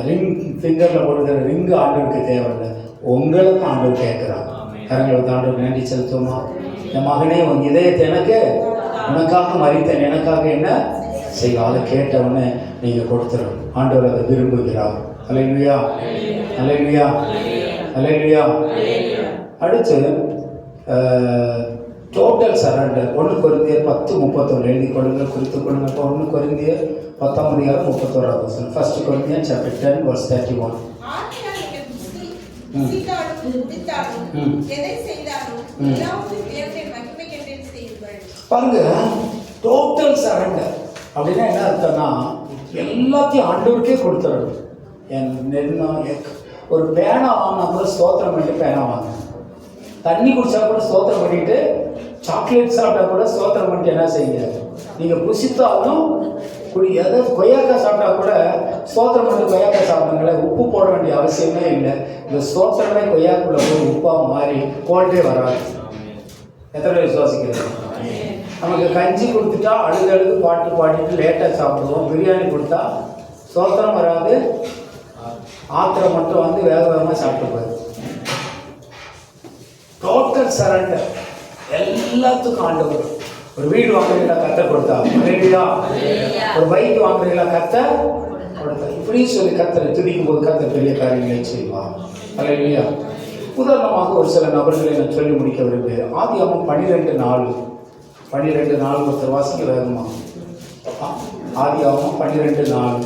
ரிங், ஃபிங்கரில் போட்டுக்கிற ரிங்கு ஆண்டவருக்கு தேவையில்லை, உங்களை தான் ஆண்டவர் கேட்குறான். கரங்களுக்கு ஆண்டவருக்கு நன்றி செலுத்துவோமா? என் மகனே, உன் இதயத்தை எனக்கு உனக்காக மறித்தேன், எனக்காக என்ன செய்ய, அதை கேட்டவுடனே நீங்கள் கொடுத்துரும். ஆண்டவர் அதை விரும்புகிறார். அல்லேலூயா. அல்லேலூயா. அல்லேலூயா. அடுத்து டோட்டல் சரண்டர். 1 கொரிந்தியர் 10:31 எழுதி கொள்ளுங்க, குறித்து கொள்ளுங்க. இப்போ 1 கொரிந்தியர் 10:31. 1 Corinthians chapter 10 verse 31. பாருங்க, டோட்டல் சரண்டர் அப்படின்னா என்ன அர்த்தம்னா, எல்லாத்தையும் ஆண்டவருக்கே கொடுத்துறது. ஒரு பேனா வாங்கினா கூட ஸ்தோத்திரம் பண்ணிட்டு பேனா வாங்க, தண்ணி குடிச்சா கூட ஸ்தோத்திரம் பண்ணிட்டு, சாக்லேட் சாப்பிட்டா கூட ஸ்தோத்திரம் பண்ணிட்டு என்ன செய்யுங்க, நீங்கள் புசித்தாலும் கொய்யாக்காய் சாப்பிட்டா கூட ஸ்தோத்திரம் பண்ணி கொய்யாக்காய் சாப்பிடுங்களே, உப்பு போட வேண்டிய அவசியமே இல்லை. இந்த ஸ்தோத்திரமே கொய்யாக்குள்ள போய் உப்பாக மாறி கோல்டே வராது. எத்தனை பேர் விசுவாசிக்கிறது? நமக்கு கஞ்சி கொடுத்துட்டா அழுது பாட்டு பாடிட்டு லேட்டாக சாப்பிடுவோம். பிரியாணி கொடுத்தா ஸ்தோத்திரம் வராது, ஆத்திரம் மட்டும் வந்து வேக வேகமாக சாப்பிட்டு போகுது. டோட்டல் சரண்டர் எல்லாத்துக்கும் ஆண்டவர். ஒரு வீடு வாங்குறீங்களா, கத்த கொடுத்தா. ஒரு பைக் வாங்குறீங்களா, கத்த கொடுத்தா. இப்படி சொல்லி கத்தரை துதிக்கும் போது கத்தர் பெரிய காரியங்களை செய்வார். அல்லேலூயா. உதாரணமாக ஒரு சில நபர்களை நான் சொல்லி முடிக்க விரும்புகிறேன். ஆதியாகமம் 12:4 ஒருத்தர் வாசிக்க வேகமா. ஆதியாகமம் 12:4.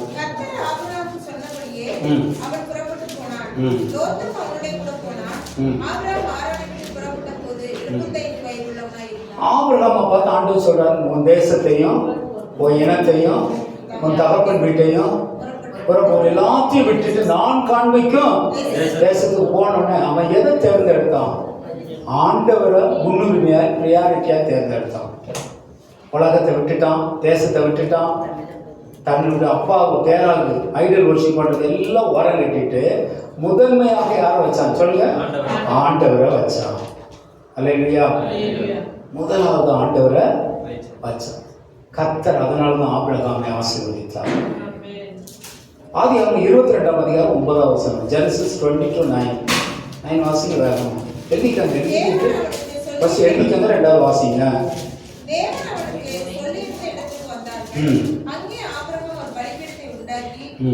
ஆபிரகாமை பார்த்து ஆண்டவர் சொல்றாரு, உன் தேசத்தையும் உன் இனத்தையும் உன் தகப்பன் வீட்டையும் எல்லாத்தையும் விட்டுட்டு நான் காண்பிக்கும் தேசத்துக்கு போனோன்னு அவன் எதை தேர்ந்தெடுத்தான்? ஆண்டவரை முன்னுரிமையா ப்ரியாரிட்டியா தேர்ந்தெடுத்தான். உலகத்தை விட்டுட்டான், தேசத்தை விட்டுட்டான், தன்னுடைய அப்பாவுக்கு பேராகு ஐடல் வர்ஷிப் பண்றது எல்லாம் உரம் கட்டிட்டு முதன்மையாக யாரை வச்சான் சொல்லுங்க? ஆண்டவரை வச்சான். அல்லேலூயா. முதலாவது ஆண்டவரை வச்சான் கர்த்தர். அதனாலதான் ஆபிரகாமை ஆசீர்வதித்தார். ஆதியாகமம் 22:9. ஜெனசிஸ் 22:9 வாசிங்க வேகமா. எழுதிக்கங்க, ஃபர்ஸ்ட் எழுதிக்கங்க, ரெண்டாவது வாசிங்க.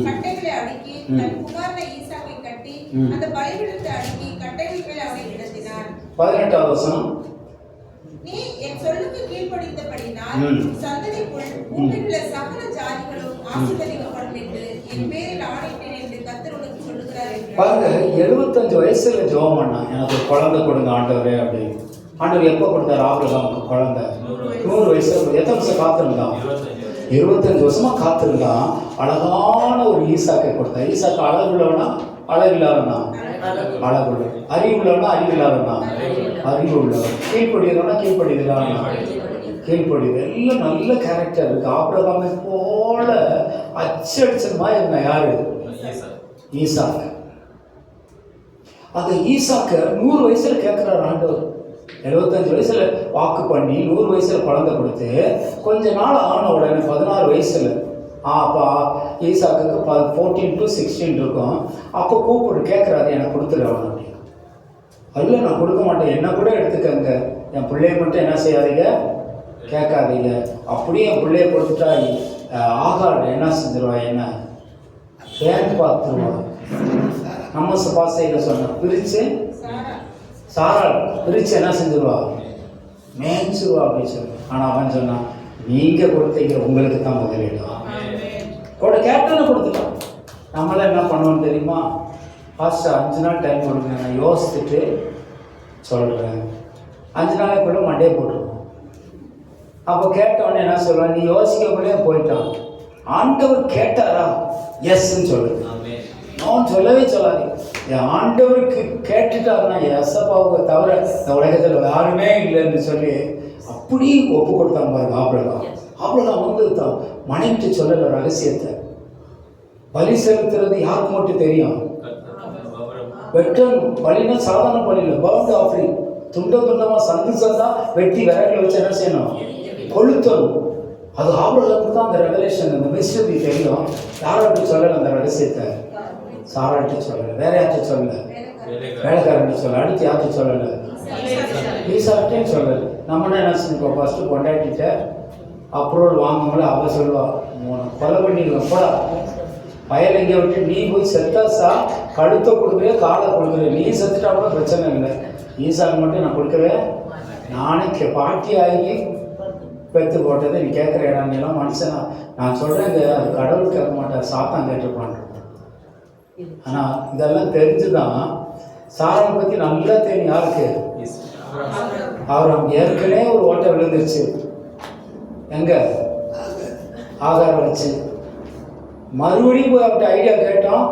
கட்டைகளை அடுக்கி தன் குமாரனை ஈசாக்கை கட்டி அந்த பலிபீடத்தை அடுக்கி கட்டைகள் மேல் அவனை கிடத்தினான். 18வது வசனம். நீ என் சொல்லுக்கு கீழ்ப்படிந்தபடினால் சந்ததிக்குள் பூமியில் உள்ள சகல ஜாதிகளும் ஆசீர்வதிக்கப்படும் என்று என் பேரில் ஆணையிட்டேன் என்று கர்த்தர் உனக்கு சொல்லுகிறார் என்று. பாருங்க, 75 வயசுல ஜெபம் பண்ணா, எனக்கு ஒரு குழந்தை கொடுங்க ஆண்டவரே அப்படின்னு. ஆண்டவர் எப்போ கொடுத்தாரு ஆபிரகாமுக்கு குழந்தை? 100 வயசுல. எத்தனை வருஷம் காத்திருந்தான்? 25 வருஷமா காத்திருந்தான். அழகான ஒரு ஈசாக்கை கொடுத்தா. ஈசாக்கு அழகுள்ளவனா அழகில்லாதவனா? அழகுள்ள. அறிவுள்ளவனா அறிவில்லாதவனா? அறிவு உள்ளவன். கீழ்ப்படியவனா கீழ்ப்படியலானா? கீழ்ப்படியது. எல்லாம் நல்ல கேரக்டர் இருக்கு. ஆபிரகாமை போல அச்சடிச்சமா இருந்தா யாரு? ஈசாக்கு. அந்த ஈசாக்க 100 வயசுல கேட்கிறார் ஆண்டவர். 75 வயசுல வாக்கு பண்ணி 100 வயசுல குழந்தை கொடுத்து கொஞ்ச நாள் ஆன உடனே 16 வயசுல அப்போ ஈசாக்கு 14 to 16 இருக்கும். அப்போ கூப்பிட்டு கேட்குறாரு, எனக்கு கொடுத்துருவாங்க அப்படின்னு. அல்ல, நான் கொடுக்க மாட்டேன், என்ன கூட எடுத்துக்கங்க, என் பிள்ளைய மட்டும் என்ன செய்யாதீங்க, கேட்காதீங்க. அப்படியே என் பிள்ளைய கொடுத்துட்டா ஆகாடு என்ன செஞ்சிருவா, என்ன பேன் பார்த்துருவா. நம்ம பாசையில் சொன்ன பிரித்து சாரா பிரித்து என்ன செஞ்சிருவா, மேய்ச்சிருவா அப்படின்னு சொல்லி. ஆனால் அவன் சொன்னான், நீங்கள் கொடுத்தீங்க, உங்களுக்கு தான் முதலிடம். கூட கேட்டோன்னு கொடுத்துட்டான். நம்மளாம் என்ன பண்ணுவோன்னு தெரியுமா? ஃபாஸ்ட்டாக 5 நாள் டைம் கொடுங்க, நான் யோசிச்சுட்டு சொல்கிறேன். 5 நாளைக்குள்ள மண்டே போட்டுருவோம். அப்போ கேட்டவொடனே என்ன சொல்லுவேன், நீ யோசிக்கக்குள்ளே போயிட்டான். ஆண்டவர் கேட்டாரா? எஸ்ன்னு சொல்லுது. நான் சொல்லவே சொல்லாது. என் ஆண்டவருக்கு கேட்டுட்டாருன்னா எசப்பாவுக்கு தவிர இந்த உலகத்தில் யாருமே இல்லைன்னு சொல்லி அப்படியே ஒப்பு கொடுத்தாங்க பாருங்க ஆபிரகாம். ஆபிரகாம் வந்து மனைவிட்டு சொல்லல ரகசியத்தை. பலி செலுத்துறது யாருக்கு மட்டும் தெரியும்? வெட்டன் பலினா சாதாரண பலி இல்லை, பர்ன்ட் ஆஃபரிங். துண்டமா சந்து சந்தா வெட்டி விறகுல வச்சு என்ன செய்யணும்? கொளுத்தணும். அது ஆபிரகாமுக்கு தான் அந்த ரெவலேஷன், அந்த மிஸ்டரி தெரியும். யார்கிட்ட சொல்லலை அந்த ரகசியத்தை? சாராட்டி சொல்லலை, வேற யார்கிட்ட சொல்லலை, வேலைக்காரன் சொல்லலை, அடுத்து யார்கிட்ட சொல்லலை, ஈசாட்டையும் சொல்லலை. நம்மனா என்ன செஞ்சோம்? ஃபர்ஸ்ட் கொண்டாட்டிட்ட அப்ரூவல் வாங்கும்போது அவள் சொல்லுவா, கொலை பண்ணிடுவேன் போடா, வயல் எங்கே விட்டு நீ போய் செத்தாசா, கழுத்தை கொடுக்குறே காலை கொடுக்குறேன், நீ செத்துட்டா கூட பிரச்சனை இல்லை, ஈசாக்கு மட்டும் நான் கொடுக்குறேன். நானே பாட்டி ஆகி பெற்று போட்டதை நீ கேட்குற இடம் மனுஷனா நான் சொல்கிறேன், அது கடவுள் கேட்க மாட்டேன், சாத்தான் கேட்டுப்பான். ஆனால் இதெல்லாம் தெரிஞ்சுதான் சாராவை பற்றி நல்லா தெரியும். யாருக்கு? அவர் அவங்க ஏற்கனவே ஒரு ஓட்டை விழுந்துருச்சு. எங்க? ஆகாரம் வச்சு. மறுபடியும் போய் அவர்கிட்ட ஐடியா கேட்டோம்,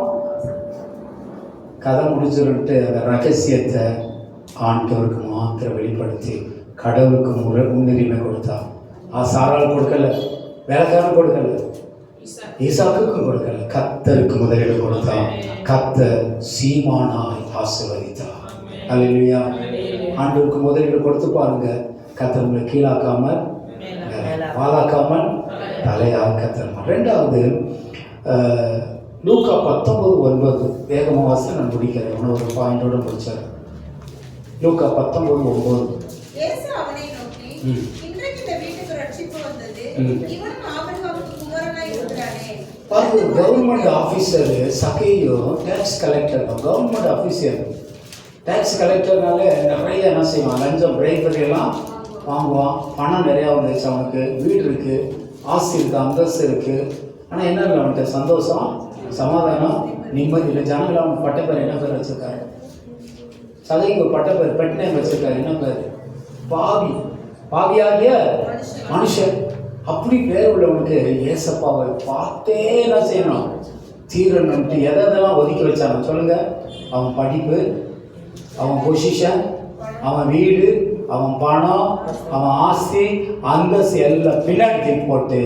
கதை முடிஞ்சுருன்ட்டு அந்த ரகசியத்தை ஆண்டவருக்கு மாத்திரம் வெளிப்படுத்தி கடவுளுக்கு முன்னுரிமை கொடுத்தா. சாரால் கொடுக்கல, வேலைக்காரன் கொடுக்கல, ஈசாக்குக்கும் கொடுக்கல, கர்த்தருக்கு முதலிடம் கொடுத்தான். கர்த்தர் சீமானாய் ஆசீர்வதித்தார். அல்லேலூயா. ஆண்டவருக்கு முதலிடம் கொடுத்து பாருங்க, கர்த்தர் உங்களை கீழாக்காமல் பாலாக்காமல் தலையாக கர்த்தர். ரெண்டாவது லூக்கா 19:9. வேகமாக வாசி, நான் முடிக்கிறேன். இன்னொரு பாயிண்டோட முடிச்சார். லூக்கா 19:9. கவர்மெண்ட் ஆஃபீஸர் சகையோ tax collector, government officer. Tax கலெக்டர்னால நிறைய என்ன செய்வான், லஞ்சம் பிரைபரி எல்லாம் வாங்குவான். பணம் நிறையா வந்துச்சு, அவனுக்கு வீடு இருக்குது, ஆஸ்தி இருக்குது, அந்தஸ்து இருக்குது. ஆனால் என்ன இல்லை அவன்கிட்ட சந்தோஷம், சமாதானம், நிம்மதி இல்லை. ஜனங்கள் அவன் பட்டப்பேர் என்ன பேர் வச்சுருக்காரு? சகைக்கு ஒரு பட்டப்பேர், பெட் நேம் வச்சுருக்காரு. என்ன பேர்? பாவி, பாவியாகிய மனுஷன். அப்படி பேர் உள்ளவனுக்கு ஏசப்பாவை பார்த்தே என்ன செய்யணும், தீரணுன்ட்டு எதெல்லாம் ஒதுக்கி வச்சாங்க சொல்லுங்க. அவன் படிப்பு, அவன் பொசிஷன், அவன் வீடு, அவன் பணம், அவன் ஆஸ்தி, அந்தஸ்து எல்லாம் பின்னாடி தூக்கி போட்டு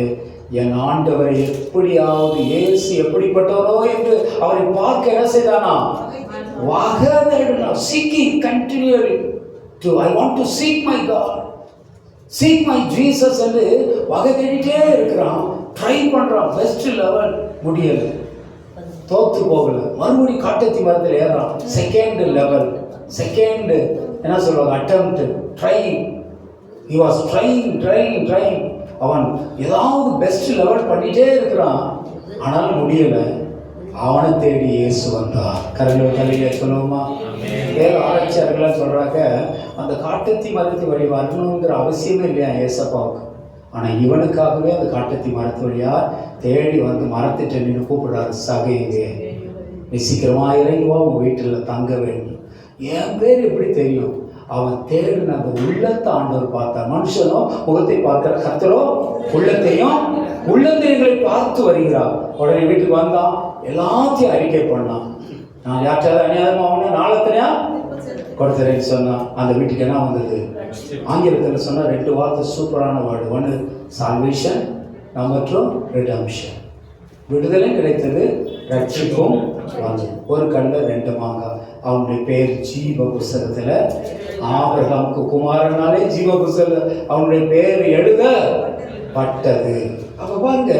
என் ஆண்டவரை எப்படியாவது இயேசு எப்படிப்பட்டவரோ என்று அவரை பார்க்க என்ன செய்தானா, seeking continually to I want to seek my God, seek my Jesus என்று வகை தேடிட்டே இருக்கிறான். ட்ரை பண்ணுறான், பெஸ்ட் லெவல் முடியலை, தோத்து போகல. மறுபடியும் காட்டத்தி மரத்தில் ஏறான். செகண்ட் லெவல், செகண்ட் என்ன சொல்லுவாங்க, attempt, trying. he was trying. அவன் ஏதாவது பெஸ்ட் லெவல் பண்ணிட்டே இருக்கிறான், ஆனாலும் முடியலை. அவனை தேடி இயேசு வந்தார். கரையில சொல்லுவோமா? வேறு ஆராய்ச்சியாளர்களாக சொல்கிறாங்க, அந்த காட்டத்தி மரத்து வழி வரணுங்கிற அவசியமே இல்லையா ஏசப்பாவுக்கு. ஆனால் இவனுக்காகவே அந்த காட்டத்தி மரத்து வழியாக தேடி வந்து மரத்திட்ட நின்று கூப்பிடுறாரு, சகையே நீ சீக்கிரமாக இறங்குவா, உன் வீட்டில் தங்க வேண்டும். என் பேர் எப்படி தெரியும்? அவன் தேடின அந்த உள்ளத்தை ஆண்டவர் பார்த்தார். மனுஷனோ முகத்தை பார்க்கிற, கர்த்தரோ உள்ளத்தையும் உள்ளந்திரங்களை பார்த்து வருகிறார். உடனே வீட்டுக்கு வந்தான், எல்லாத்தையும் அறிக்கை பண்ணான். நான் யார்ட்டாவது அநியாயமாக அவனை நாளத்தனையா கொடுத்துறேன்னு சொன்னான். அந்த வீட்டுக்கு என்ன வந்தது? ஆங்கிலத்தில் சொன்னால் 2 வார்த்தை சூப்பரான வேர்டு. ஒன்று சால்வேஷன், நம்பர் 2 ரிடம்ஷன். விடுதலை கிடைத்தது, ரட்சிப்பும் வந்தது. ஒரு கல்ல 2 மாங்காய். அவனுடைய பேர் ஜீவ புஸ்தகத்தில், ஆபிரகாமுக்கு குமாரனாலே ஜீவ புஸ்தகம் அவனுடைய பேர் எழுதப்பட்டது. அப்போ பாருங்க,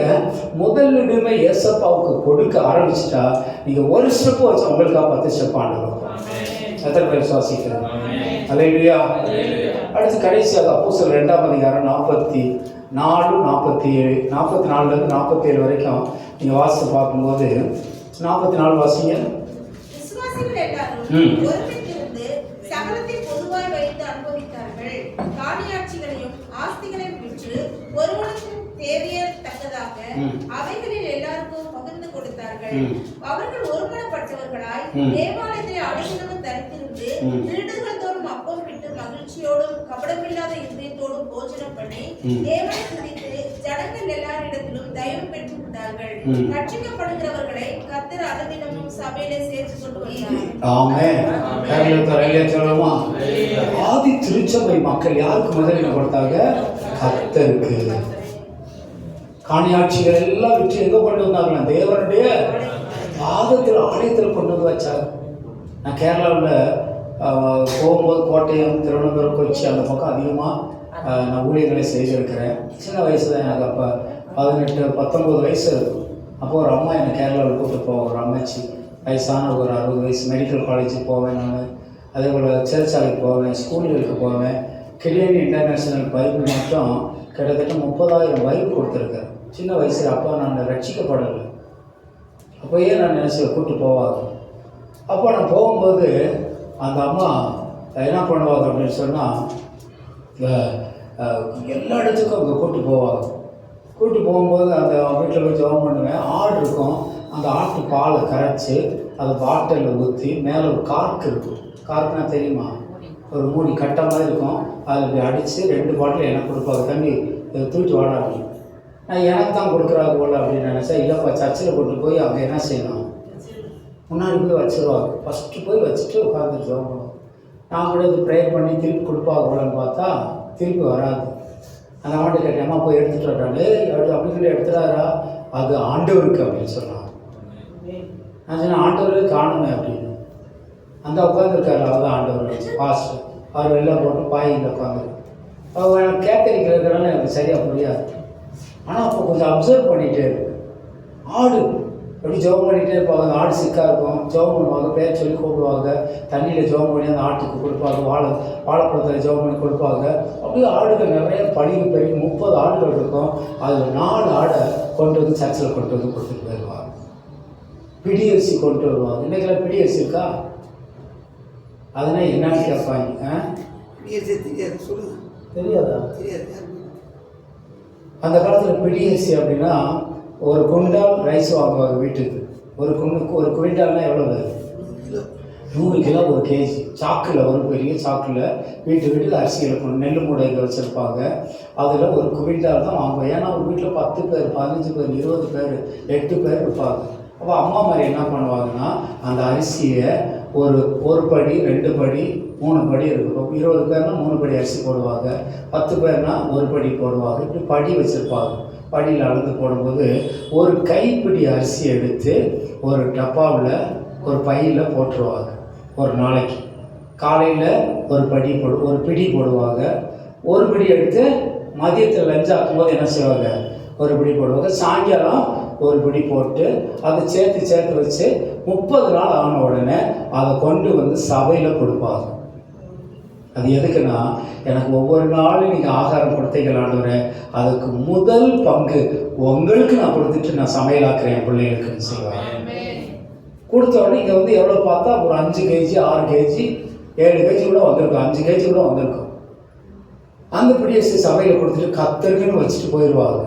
முதலிடமே ஏசப்பாவுக்கு கொடுக்க ஆரம்பிச்சிட்டா நீங்கள் ஒரு ஸ்டெப்பு வச்சு உங்களுக்காக 10 ஸ்டெப் ஆண்டவர். எத்தனை பேர் சுவாசிக்கிறது? அல்லேலூயா. அடுத்து கடைசியாக அப்போஸ்தலர் 2ஆம் அதிகாரம் 44, 47, 44 47 வரைக்கும் நீங்கள் வாசித்து பார்க்கும்போது 44 வாசிங்க. அவைகளில் எல்லாருக்கும் பகிர்ந்து கொடுத்தார்கள். அவர்கள் ஒருமனப்பட்டவர்களாய் தேவாலயத்திலே அடைக்கலமும் தரித்திருந்து திருடுகள் தோறும் அப்பம் விட்டு மகிழ்ச்சியோடும் கபடமில்லாத இருதயத்தோடும் போஜனம் பண்ணி தேவனை துதித்து ஜனங்கள் எல்லாரிடத்திலும் தயவு பெற்றிருந்தார்கள். ரட்சிக்கப்படுகிறவர்களை கர்த்தர் அனுதினமும் சபையிலே சேர்த்து கொண்டு வந்தார். ஆதி திருச்சபை மக்கள் யாருக்கு முதலிடம் கொடுத்தாங்க? கர்த்தருக்கு. காணியாட்சிகள் எல்லாம் விட்டு எங்கே கொண்டு வந்தாங்களா? தேவனுடைய பாதத்தில், ஆலயத்தில் கொண்டு வந்து வச்சாங்க. நான் கேரளாவில் போகும்போது கோட்டயம், திருவனந்தபுரம், கொச்சி அந்த பக்கம் அதிகமாக நான் ஊழியர்களை செய்திருக்கிறேன். சின்ன வயசு தான், எனக்கு அப்போ 18 19 வயசு இருக்கும். அப்போ ஒரு அம்மா என்னை கேரளாவில் கூப்பிட்டு போவோம். ஒரு அம்மாச்சி, வயசான ஒரு 60 வயசு. மெடிக்கல் காலேஜுக்கு போவேன் நான், அதே போல் சிறைச்சாலைக்கு போவேன், ஸ்கூல்களுக்கு போவேன். கிளியனி இன்டர்நேஷ்னல் பைபிள் மட்டும் கிட்டத்தட்ட 30,000 பைபிள் கொடுத்துருக்கேன் சின்ன வயசில். அப்போ நான் ரட்சிக்கப்படலை. அப்போயே நான் நினச்சி கூப்பிட்டு போவாங்க. அப்போ நான் போகும்போது அந்த அம்மா என்ன பண்ணுவாங்க அப்படின்னு சொன்னால், எல்லா இடத்துக்கும் அங்கே கூப்பிட்டு போவாங்க. கூப்பிட்டு போகும்போது அந்த வீட்டில் போய் ஜெபம் பண்ணுவேன். ஆடு இருக்கும், அந்த ஆட்டு பாலை கரைச்சி அதை பாட்டிலில் ஊற்றி மேலே ஒரு கார்க்கு இருக்கும். கார்க்குனா தெரியுமா? ஒரு மூடி கட்ட மாதிரி இருக்கும். அதில் இப்படி அடித்து 2 பாட்டில் எனக்கு கொடுப்பாங்க. தம்பி தூக்கிட்டு வாடாங்க. நான் எனக்கு தான் கொடுக்குறாங்க போல அப்படின்னு நினச்சா, இல்லைப்பா சர்ச்சில் கொண்டு போய் அங்கே என்ன செய்யணும், முன்னாடி போய் வச்சுருவாங்க. ஃபஸ்ட்டு போய் வச்சுட்டு உட்காந்துட்டு ஜெபம் பண்ணுவோம். நான் கூட இது ப்ரேயர் பண்ணி திருப்பி கொடுப்பாங்க போலன்னு பார்த்தா திருப்பி வராது. அந்த அம்மாட்ட கேட்டேன், அம்மா போய் எடுத்துகிட்டு வர்றாங்க. அப்படி சொல்லி எடுத்துடாரா அது ஆண்டவருக்கு அப்படின்னு சொன்னாங்க. நான் சொன்னேன், ஆண்டவரே காணுமே அப்படின்னு. அந்த உட்காந்துருக்காரு, அவர் தான் ஆண்டவர் பாஸ்டர். அவர் வெளில போட்டு பாயில் உட்காந்து அவர் கேத்தரிக்கிறதுனால எனக்கு சரியாக புரியாது. ஆனால் அப்போ கொஞ்சம் அப்சர்வ் பண்ணிகிட்டே இருக்கு. ஆடு எப்படி ஜெபம் பண்ணிகிட்டே இருப்பாங்க. அந்த ஆடு சிக்காக இருக்கும், ஜெபம் பண்ணுவாங்க, பேர் சொல்லி கூப்பிடுவாங்க, தண்ணியில் ஜெபம் பண்ணி அந்த ஆட்டுக்கு கொடுப்பாங்க, வாழைப்பழத்தில் ஜெபம் பண்ணி கொடுப்பாங்க. அப்படியே ஆடுகள் நிறைய படிவு பெரிய 30 ஆடுகள் இருக்கும். அதில் 4 ஆடை கொண்டு வந்து சர்ச்சில் கொண்டு வந்து கொடுத்துட்டு போயிடுவாங்க. பிடியரிசி கொண்டு வருவாங்க. இன்றைக்கெல்லாம் பிடியரிசி இருக்கா? அதனால் என்னன்னு கேட்பாங்க. தெரியாதா? அந்த காலத்தில் பிடியரிசி அப்படின்னா ஒரு குண்டால் ரைஸ் வாங்குவாங்க வீட்டுக்கு. ஒரு குவிண்டால்னால் எவ்வளவு? 100 கிலோ, 1 கேஜி. சாக்கில், ஒரு பெரிய சாக்கில் வீட்டுக்கு அரிசியில் கொண்டு நெல் மூடைகள் வச்சுருப்பாங்க. அதில் ஒரு குவிண்டால் தான் வாங்குவோம். ஏன்னா ஒரு வீட்டில் 10 பேர், 15 பேர், 20 பேர், 8 பேர் இருப்பாங்க. அப்போ அம்மா மாதிரி என்ன பண்ணுவாங்கன்னா அந்த அரிசியை ஒரு படி, 2 படி, 3 படி இருக்கும். 20 பேர்னா 3 படி அரிசி போடுவாங்க, 10 பேர்னா 1 படி போடுவாங்க. இப்படி படி வச்சுருப்பாங்க. படியில் அளந்து போடும்போது ஒரு கைப்பிடி அரிசி எடுத்து ஒரு டப்பாவில் ஒரு பையில் போட்டுருவாங்க. ஒரு நாளைக்கு காலையில் ஒரு பிடி போடுவாங்க. ஒரு பிடி எடுத்து மதியத்தில் லஞ்ச் ஆக்கும்போது என்ன செய்வாங்க, ஒரு பிடி போடுவாங்க. சாயங்காலம் ஒரு பிடி போட்டு அதை சேர்த்து வச்சு 30 நாள் ஆன உடனே அதை கொண்டு வந்து சபையில் கொடுப்பாங்க. அது எதுக்குன்னா, எனக்கு ஒவ்வொரு நாளும் நீங்கள் ஆகாரம் கொடுத்தீங்களான்னு அதுக்கு முதல் பங்கு உங்களுக்கு நான் கொடுத்துட்டு நான் சமையலாக்குறேன் என் பிள்ளைகளுக்குன்னு செய்வாங்க. கொடுத்த உடனே இங்கே வந்து எவ்வளோ பார்த்தா ஒரு 5 கேஜி, 6 கேஜி, 7 கேஜி கூட வந்திருக்கும், 5 கேஜி கூட வந்திருக்கும். அந்த பிடிஎஸ்சி சபையில் கொடுத்துட்டு கத்தருக்குன்னு வச்சுட்டு போயிடுவாங்க.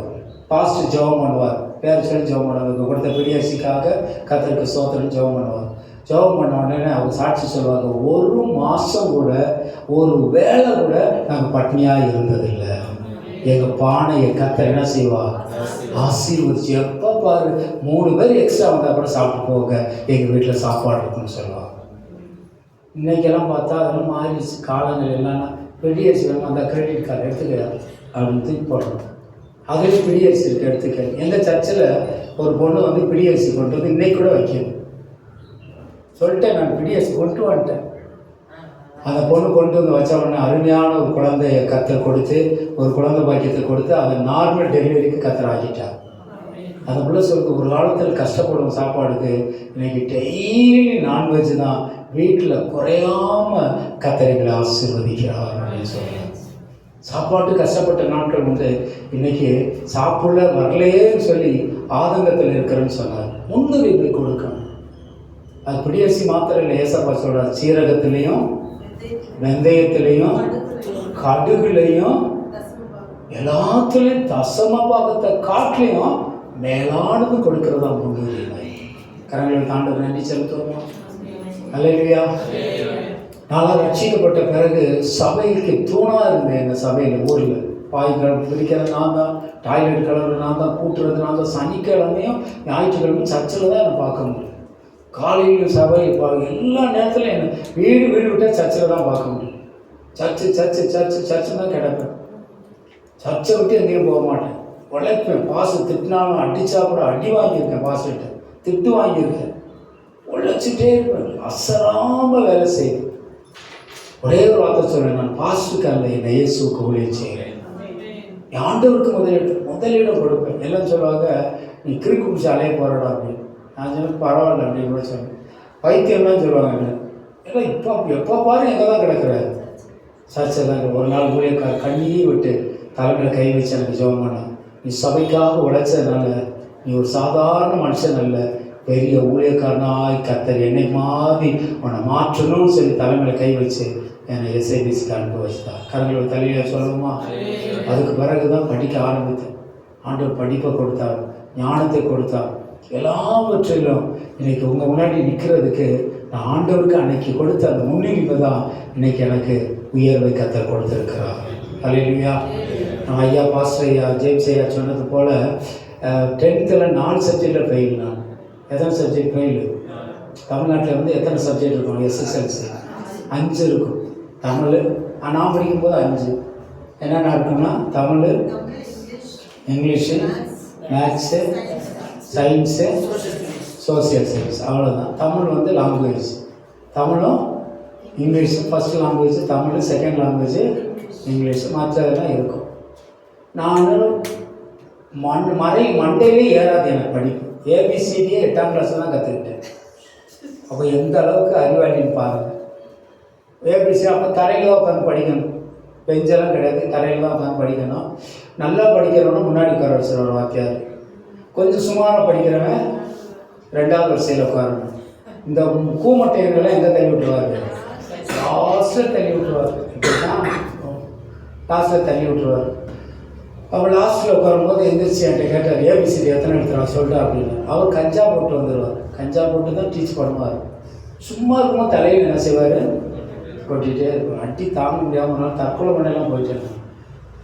பாஸ்டர் ஜெபம் பண்ணுவார், பேர் சொல்லி ஜெபம் பண்ணுவாங்க. கொடுத்த பிடிஎஸ்சிக்காக கத்தருக்கு சோத்திரம் ஜெபம் பண்ணுவார். ஜெபம் பண்ண உடனே அவங்க சாட்சி சொல்லுவாங்க, 1 மாதம் கூட ஒரு வேளை கூட நாங்கள் பட்னியாக இருந்ததில்லை. எங்கள் பானையை கத்தர் என்ன செய்வார், ஆசீர்வதிச்சு. எப்போ பாரு 3 பேர் எக்ஸ்ட்ரா வந்தால் கூட சாப்பிட்டு போக எங்கள் வீட்டில் சாப்பாடு இருக்குன்னு சொல்லுவாங்க. இன்றைக்கெல்லாம் பார்த்தா அதெல்லாம் மாறிடுச்சு. காலங்கள் எல்லாம் பிடிஎஸ்சி வேணும், அந்த கிரெடிட் கார்டு எடுத்துக்க அப்படின்னு தூக்கி போடணும். அதுலேயும் பிடிஎஸ்சி இருக்குது, எடுத்துக்க. எங்கள் சர்ச்சில் ஒரு பொண்ணு வந்து பிடிஎஸ்சி கொண்டு வந்து இன்னைக்கு கூட வைக்கணும் சொல்லிட்டேன். நான் பிடிஎஸ்சி கொண்டு வந்துட்டேன். அந்த பொண்ணு கொண்டு வந்து வச்ச உடனே அருமையான ஒரு குழந்தைய கத்தர் கொடுத்து, ஒரு குழந்தை பாக்கியத்தை கொடுத்து அதை நார்மல் டெலிவரிக்கு கத்தர் ஆகிட்டார். அந்த பிள்ளை சொல்லுது, ஒரு காலத்தில் கஷ்டப்படும் சாப்பாடுக்கு இன்னைக்கு டெய்லி நான்வெஜ் தான், வீட்டில் குறையாமல் கத்தரைகளை ஆசீர்வதிக்கிறார் அப்படின்னு சொல்கிறார். சாப்பாட்டு கஷ்டப்பட்ட நாட்கள் வந்து இன்னைக்கு சாப்பிட வரலையேன்னு சொல்லி ஆதங்கத்தில் இருக்கிறேன்னு சொன்னார். முன்னுரிமை கொடுக்கணும். அது பிடிஎஸ்சி மாத்திரம் இல்லை, ஏசப்பா சொல்கிறார், சீரகத்திலையும் வெந்தயத்திலையும் கடுகுலையும் எல்லாத்துலேயும் தசம பாகத்தை காட்டிலையும் மேலானது கொடுக்கறதா முன்னுரிமை. கரங்களை தாண்ட நன்றி செலுத்துவோமா? அல்லேலூயா. நான் ரட்சிக்கப்பட்ட பிறகு சபைக்கு தூணாக இருந்தேன். எங்கள் சபையில் ஊரில் பாய்கள் பிரிக்கிறது நான் தான், டாய்லெட் கலர்றது நான் தான், கூட்டுறது நான் தான். சனிக்கிழமையும் ஞாயிற்றுக்கிழமையும் சர்ச்சில் தான் என்னை பார்க்க முடியும். காலையில் சபை எல்லா நேரத்துலையும் என்ன வீடு விட்டால் சர்ச்சில் தான் பார்க்க முடியும். சர்ச்சு தான் கிடப்பேன். சர்ச்சை விட்டு எங்கேயும் போக மாட்டேன். உழைப்பேன். பாசு திட்டினாலும் அடித்தா கூட அடி வாங்கியிருக்கேன், பாசுகிட்ட திட்டு வாங்கியிருக்கேன். உழைச்சிட்டே இருப்பேன், அசராமல் வேலை செய்வேன். ஒரே ஒரு வார்த்தை சொல்கிறேன், நான் பாஸ்டுக்கு அல்ல, என்னை இயேசுவுக்கு ஊழியம் செய்கிறேன். ஆண்டவருக்கு முதலிடம் கொடுப்பேன். எல்லாம் சொல்லுவாங்க, நீ கிறுக்கு பிடிச்சி அலைய போகிறடா அப்படின்னு. நான் சொன்னேன், பரவாயில்ல அப்படின்னு கூட சொன்னேன். பைத்தியம்லாம் சொல்லுவாங்க. எல்லாம் எப்போ பாரு எங்கே தான் கிடக்கிறாரு, சர்ச்சை தான். ஒரு நாள் ஊழியக்கார கண்ணீர் விட்டு தலைமையில் கை வச்சு எனக்கு ஜெபம் பண்ண, நீ சபைக்காக உழைச்சதுனால நீ ஒரு சாதாரண மனுஷன் அல்ல, பெரிய ஊழியக்காரனாய் கத்தர் என்னை மாதிரி உன்னை மாற்றணும்னு சொல்லி தலைமையில் கை வச்சு என்னை எஸ்ஐபிசிக்கு அனுப்ப வச்சுட்டார். கரங்களோட தலையில் சொல்லுமா? அதுக்கு பிறகு தான் படிக்க ஆரம்பித்தேன். ஆண்டவர் படிப்பை கொடுத்தார், ஞானத்தை கொடுத்தார். எல்லாவற்றிலும் இன்னைக்கு உங்கள் முன்னாடி நிற்கிறதுக்கு நான் ஆண்டவருக்கு அன்னைக்கு கொடுத்த அந்த முன்னுரிமை தான் இன்னைக்கு எனக்கு உயர்வை கத்தர் கொடுத்துருக்கிறார். அல்லேலூயா. நான் ஐயா பாஸ்டர் ஐயா ஜேம்ஸ் ஐயா சொன்னது போல் 10th 4 சப்ஜெக்டில் ஃபெயில். நான் எத்தனை சப்ஜெக்ட் ஃபெயிலு? தமிழ்நாட்டில் வந்து எத்தனை சப்ஜெக்ட் இருக்கும்? எஸ்எஸ்எல்சி 5 இருக்கும். தமிழ் நான் படிக்கும்போது 5 என்னென்ன இருக்குன்னா Tamil, English, maths, science, social science, அவ்வளோதான். தமிழ் வந்து லாங்குவேஜ். தமிழும் இங்கிலீஷும் first language Tamil, second language English, மற்றதெல்லாம் இருக்கும். நான் மண்டையிலே ஏறாது எனக்கு படிப்பு. ஏபிசிடியே 8ஆம் கிளாஸ் தான் கற்றுக்கிட்டேன். அப்போ எந்த அளவுக்கு அறிவாளின்னு பாருங்கள். ஏபிசி அப்போ தரையில் தான் உட்காந்து படிக்கணும், பெஞ்செல்லாம் கிடையாது, தரையில் தான் உட்காந்து படிக்கணும். நல்லா படிக்கிறவன முன்னாடி உட்கார வச்சுருவார் வாத்தியார். கொஞ்சம் சுமாராக படிக்கிறவன் 2ஆவது வரிசையில் உட்காரணும். இந்த கூமட்டையெல்லாம் எங்கே தள்ளி விட்டுருவார்? லாஸ்ட்டில் தள்ளி விட்டுருவார். இப்படிதான் லாஸ்ட்டில் தள்ளி விட்டுருவார். அவர் லாஸ்ட்டில் உட்காரும்போது எந்திரிச்சு என்கிட்ட கேட்டார், ஏபிசிடி எத்தனை எடுத்துருவா சொல்லிட்டா அப்படின்னு. அவர் கஞ்சா போட்டு வந்துடுவார். கஞ்சா போட்டு தான் டீச் பண்ணுவார். சும்மா இருக்கும்போது தலையில் என்ன செய்வார்? கொட்டிகிட்டே இருக்கும். அடி தாங்க முடியாமல் தற்கொலை பண்ணலாம் போயிட்டேன்.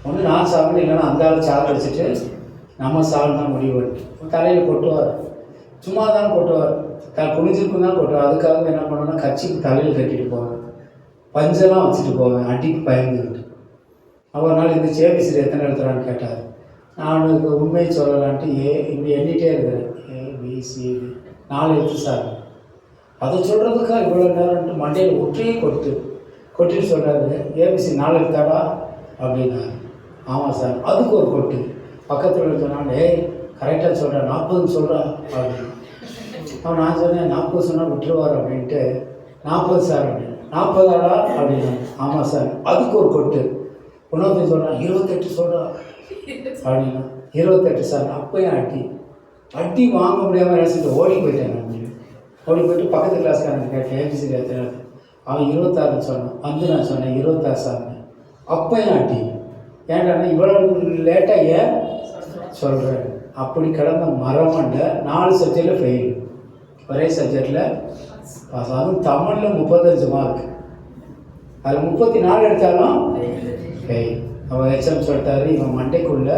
ஒன்று நான் சாப்பிட்டு, இல்லைன்னா அந்த ஆள் சாப்பிட்டு வச்சுட்டு நம்ம சாப்பிட்டு தான் முடிவு பண்ணிட்டு தலையில் கொட்டுவார். சும்மா தான் கொட்டுவார், குனிஞ்சிருக்கும் தான் கொட்டுவார். அதுக்காக என்ன பண்ணுவேன்னா கட்சிக்கு தலையில் கட்டிட்டு போவேன், பஞ்செல்லாம் வச்சுட்டு போவேன், அடிக்கு பயந்துக்கிட்டு. ஒரு நாள் இந்த ஏபிசிடி எத்தனை எடுத்துறான்னு கேட்டார். நான் உண்மையை சொல்லலான்ட்டு இப்படி எண்ணிகிட்டே இருக்கிறேன். ஏபிசிடி 4 எழுத்து சார். அதை சொல்கிறதுக்கா இவ்வளோ நேரம்ட்டு மண்டையில் ஒற்றையே கொட்டிட்டு சொல்கிறாரு, ஏபிசி 4 எழுத்தாடா அப்படின்னாரு. ஆமாம் சார். அதுக்கு ஒரு கொட்டு. பக்கத்தில் சொன்னான், கரெக்டாக சொல்கிறேன், 40 சொல்கிறா அப்படின்னு. அவன் நான் சொன்னேன், 40 சொன்னால் விட்டுருவார் அப்படின்ட்டு. 40 சார் அப்படின்னு. 40ஆடா அப்படின்னா. ஆமாம் சார். அதுக்கு ஒரு கொட்டு. இன்னொருத்தர் சொல்கிறான், 28 சொல்கிறா அப்படின்னா. 28 சார். அப்போயும் அடி வாங்க முடியாமல் நினச்சிட்டு ஓடி போயிட்டேன். ஓடி போயிட்டு பக்கத்து கிளாஸ்காரன் கேட்டேன், ஏபிசிடி எத்தனை? அவன் 26 சொன்னான். வந்து நான் சொன்னேன் 26 சார். அப்போயும் அடி. ஏன்டானா இவ்வளோ லேட்டாக ஏன் சொல்கிறேன்? அப்படி கிடந்த மரமண்ட 4 சப்ஜெக்டில் ஃபெயில், ஒரே சப்ஜெக்டில் பாஸ். அதுவும் தமிழில் 35 மார்க், அதில் 34 எடுத்தாலும் ஃபெயில். அவன் ஹெச்எம் சொல்லிட்டாரு, இவன் மண்டைக்குள்ளே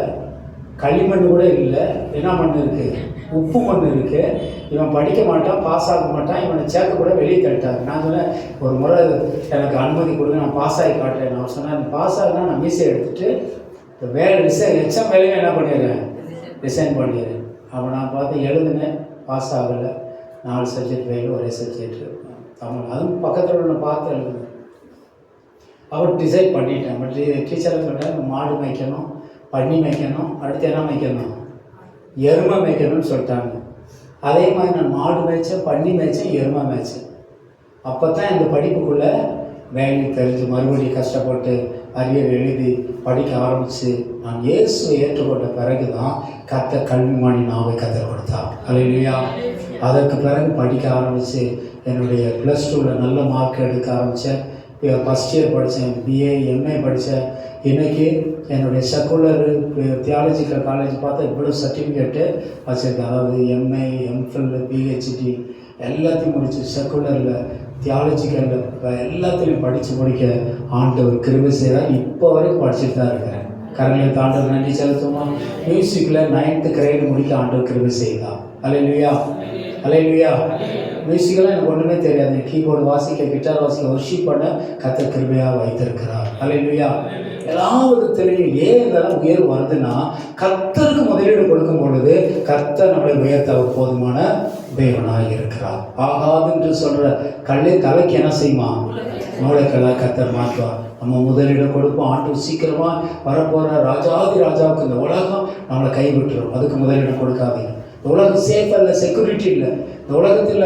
களிமண் கூட இல்லை, என்ன மண் இருக்குது? உப்பு மண் இருக்குது. இவன் படிக்க மாட்டான், பாஸ் ஆக மாட்டான், இவனை சேர்க்க கூட வெளியே தள்ளிட்டார். நான் சொன்னேன், ஒரு முறை எனக்கு அனுமதி கொடுங்க, நான் பாஸ் ஆகி காட்டுறேன். நான் சொன்னேன், நீ பாஸ் ஆகுனா நான் மீசை எடுத்துகிட்டு இப்போ வேலை ஹெச்எம் வேலையும் என்ன பண்ணிடுறேன், ரிசைன் பண்ணிடுறேன். அவன் நான் பார்த்து எழுதுனேன், பாஸ் ஆகலை. 4 சப்ஜெக்ட் ஃபெயில், ஒரே சப்ஜெக்ட் தமிழ். அதுவும் பக்கத்தில் உள்ள பார்த்து எழுதுனேன். அவர் டிசைட் பண்ணிட்டேன். பட் டீச்சரை சொல்லிட்டேன், மாடு மேய்க்கணும், பன்னி மேய்க்கணும், அடுத்து என்ன மேய்க்கணும், எருமை மேய்க்கணும்னு சொல்லிட்டாங்க. அதே மாதிரி நான் மாடு மேய்ச்சேன், பன்னி மேய்ச்சேன், எருமை மேய்ச்சேன். அப்போ தான் இந்த படிப்புக்குள்ளே வேல்யூ தெரிஞ்சு மறுபடியும் கஷ்டப்பட்டு அரியர் எழுதி படிக்க ஆரம்பித்து நான் இயேசுவை ஏற்றுக்கொண்ட பிறகு தான் கர்த்தர் கல்விமானி நாவை கற்றுக் கொடுத்தா. அல்லேலூயா. அதற்கு பிறகு படிக்க ஆரம்பித்து என்னுடைய +2ல் நல்ல மார்க் எடுக்க ஆரம்பித்தேன். ஃபஸ்ட் இயர் படித்தேன், பிஏ எம்ஏ படித்தேன். இன்றைக்கி என்னுடைய செக்குலர் தியாலஜிக்கல் காலேஜ் பார்த்தா இவ்வளோ சர்டிஃபிகேட்டு வச்சுருக்கேன். அதாவது எம்ஏ, எம்ஃபில், பிஹெச்டி எல்லாத்தையும் முடிச்சு செக்குலரில், தியாலஜிக்கலில் எல்லாத்தையும் படித்து முடிக்க ஆண்டவர் கிருபை செய்தால் இப்போ வரைக்கும் படிச்சுட்டு தான் இருக்கிறேன். கரங்களை ஆண்டவர் நன்றி செலுத்துமா. மியூசிக்கில் 9th கிரேடு முடிக்க ஆண்டவர் கிருபை செய்தார். அல்லேலூயா, அல்லேலூயா. மியூசிக்கெல்லாம் எனக்கு ஒன்றுமே தெரியாது. கீபோர்டு வாசிக்க, கிட்டார் வாசிக்க, வர்ஷிப் பண்ண கர்த்தர் கிருபையாக வைத்திருக்கிறார். அல்லேலூயா. எல்லா விதத்திலையும் ஏன் இதெல்லாம் உயர்வு வருதுன்னா, கர்த்தருக்கு முதலீடு கொடுக்கும் பொழுது கர்த்தர் நம்மளை உயர்த்த போதுமான தேவனாக இருக்கிறார். ஆகாது என்று சொல்கிற கல்லை தலைக்கு என்ன செய்யுமா, மூளைக்கெல்லாம் கர்த்தர் மாற்றுவார். நம்ம முதலீடு கொடுப்போம். ஆண்டு சீக்கிரமாக வரப்போகிற ராஜாதி ராஜாவுக்கு இந்த உலகம் நம்மளை கைவிட்டுரும். அதுக்கு முதலீடு கொடுக்காதீங்க. இந்த உலகம் சேஃப் இல்லை, செக்யூரிட்டி இல்லை. இந்த உலகத்தில்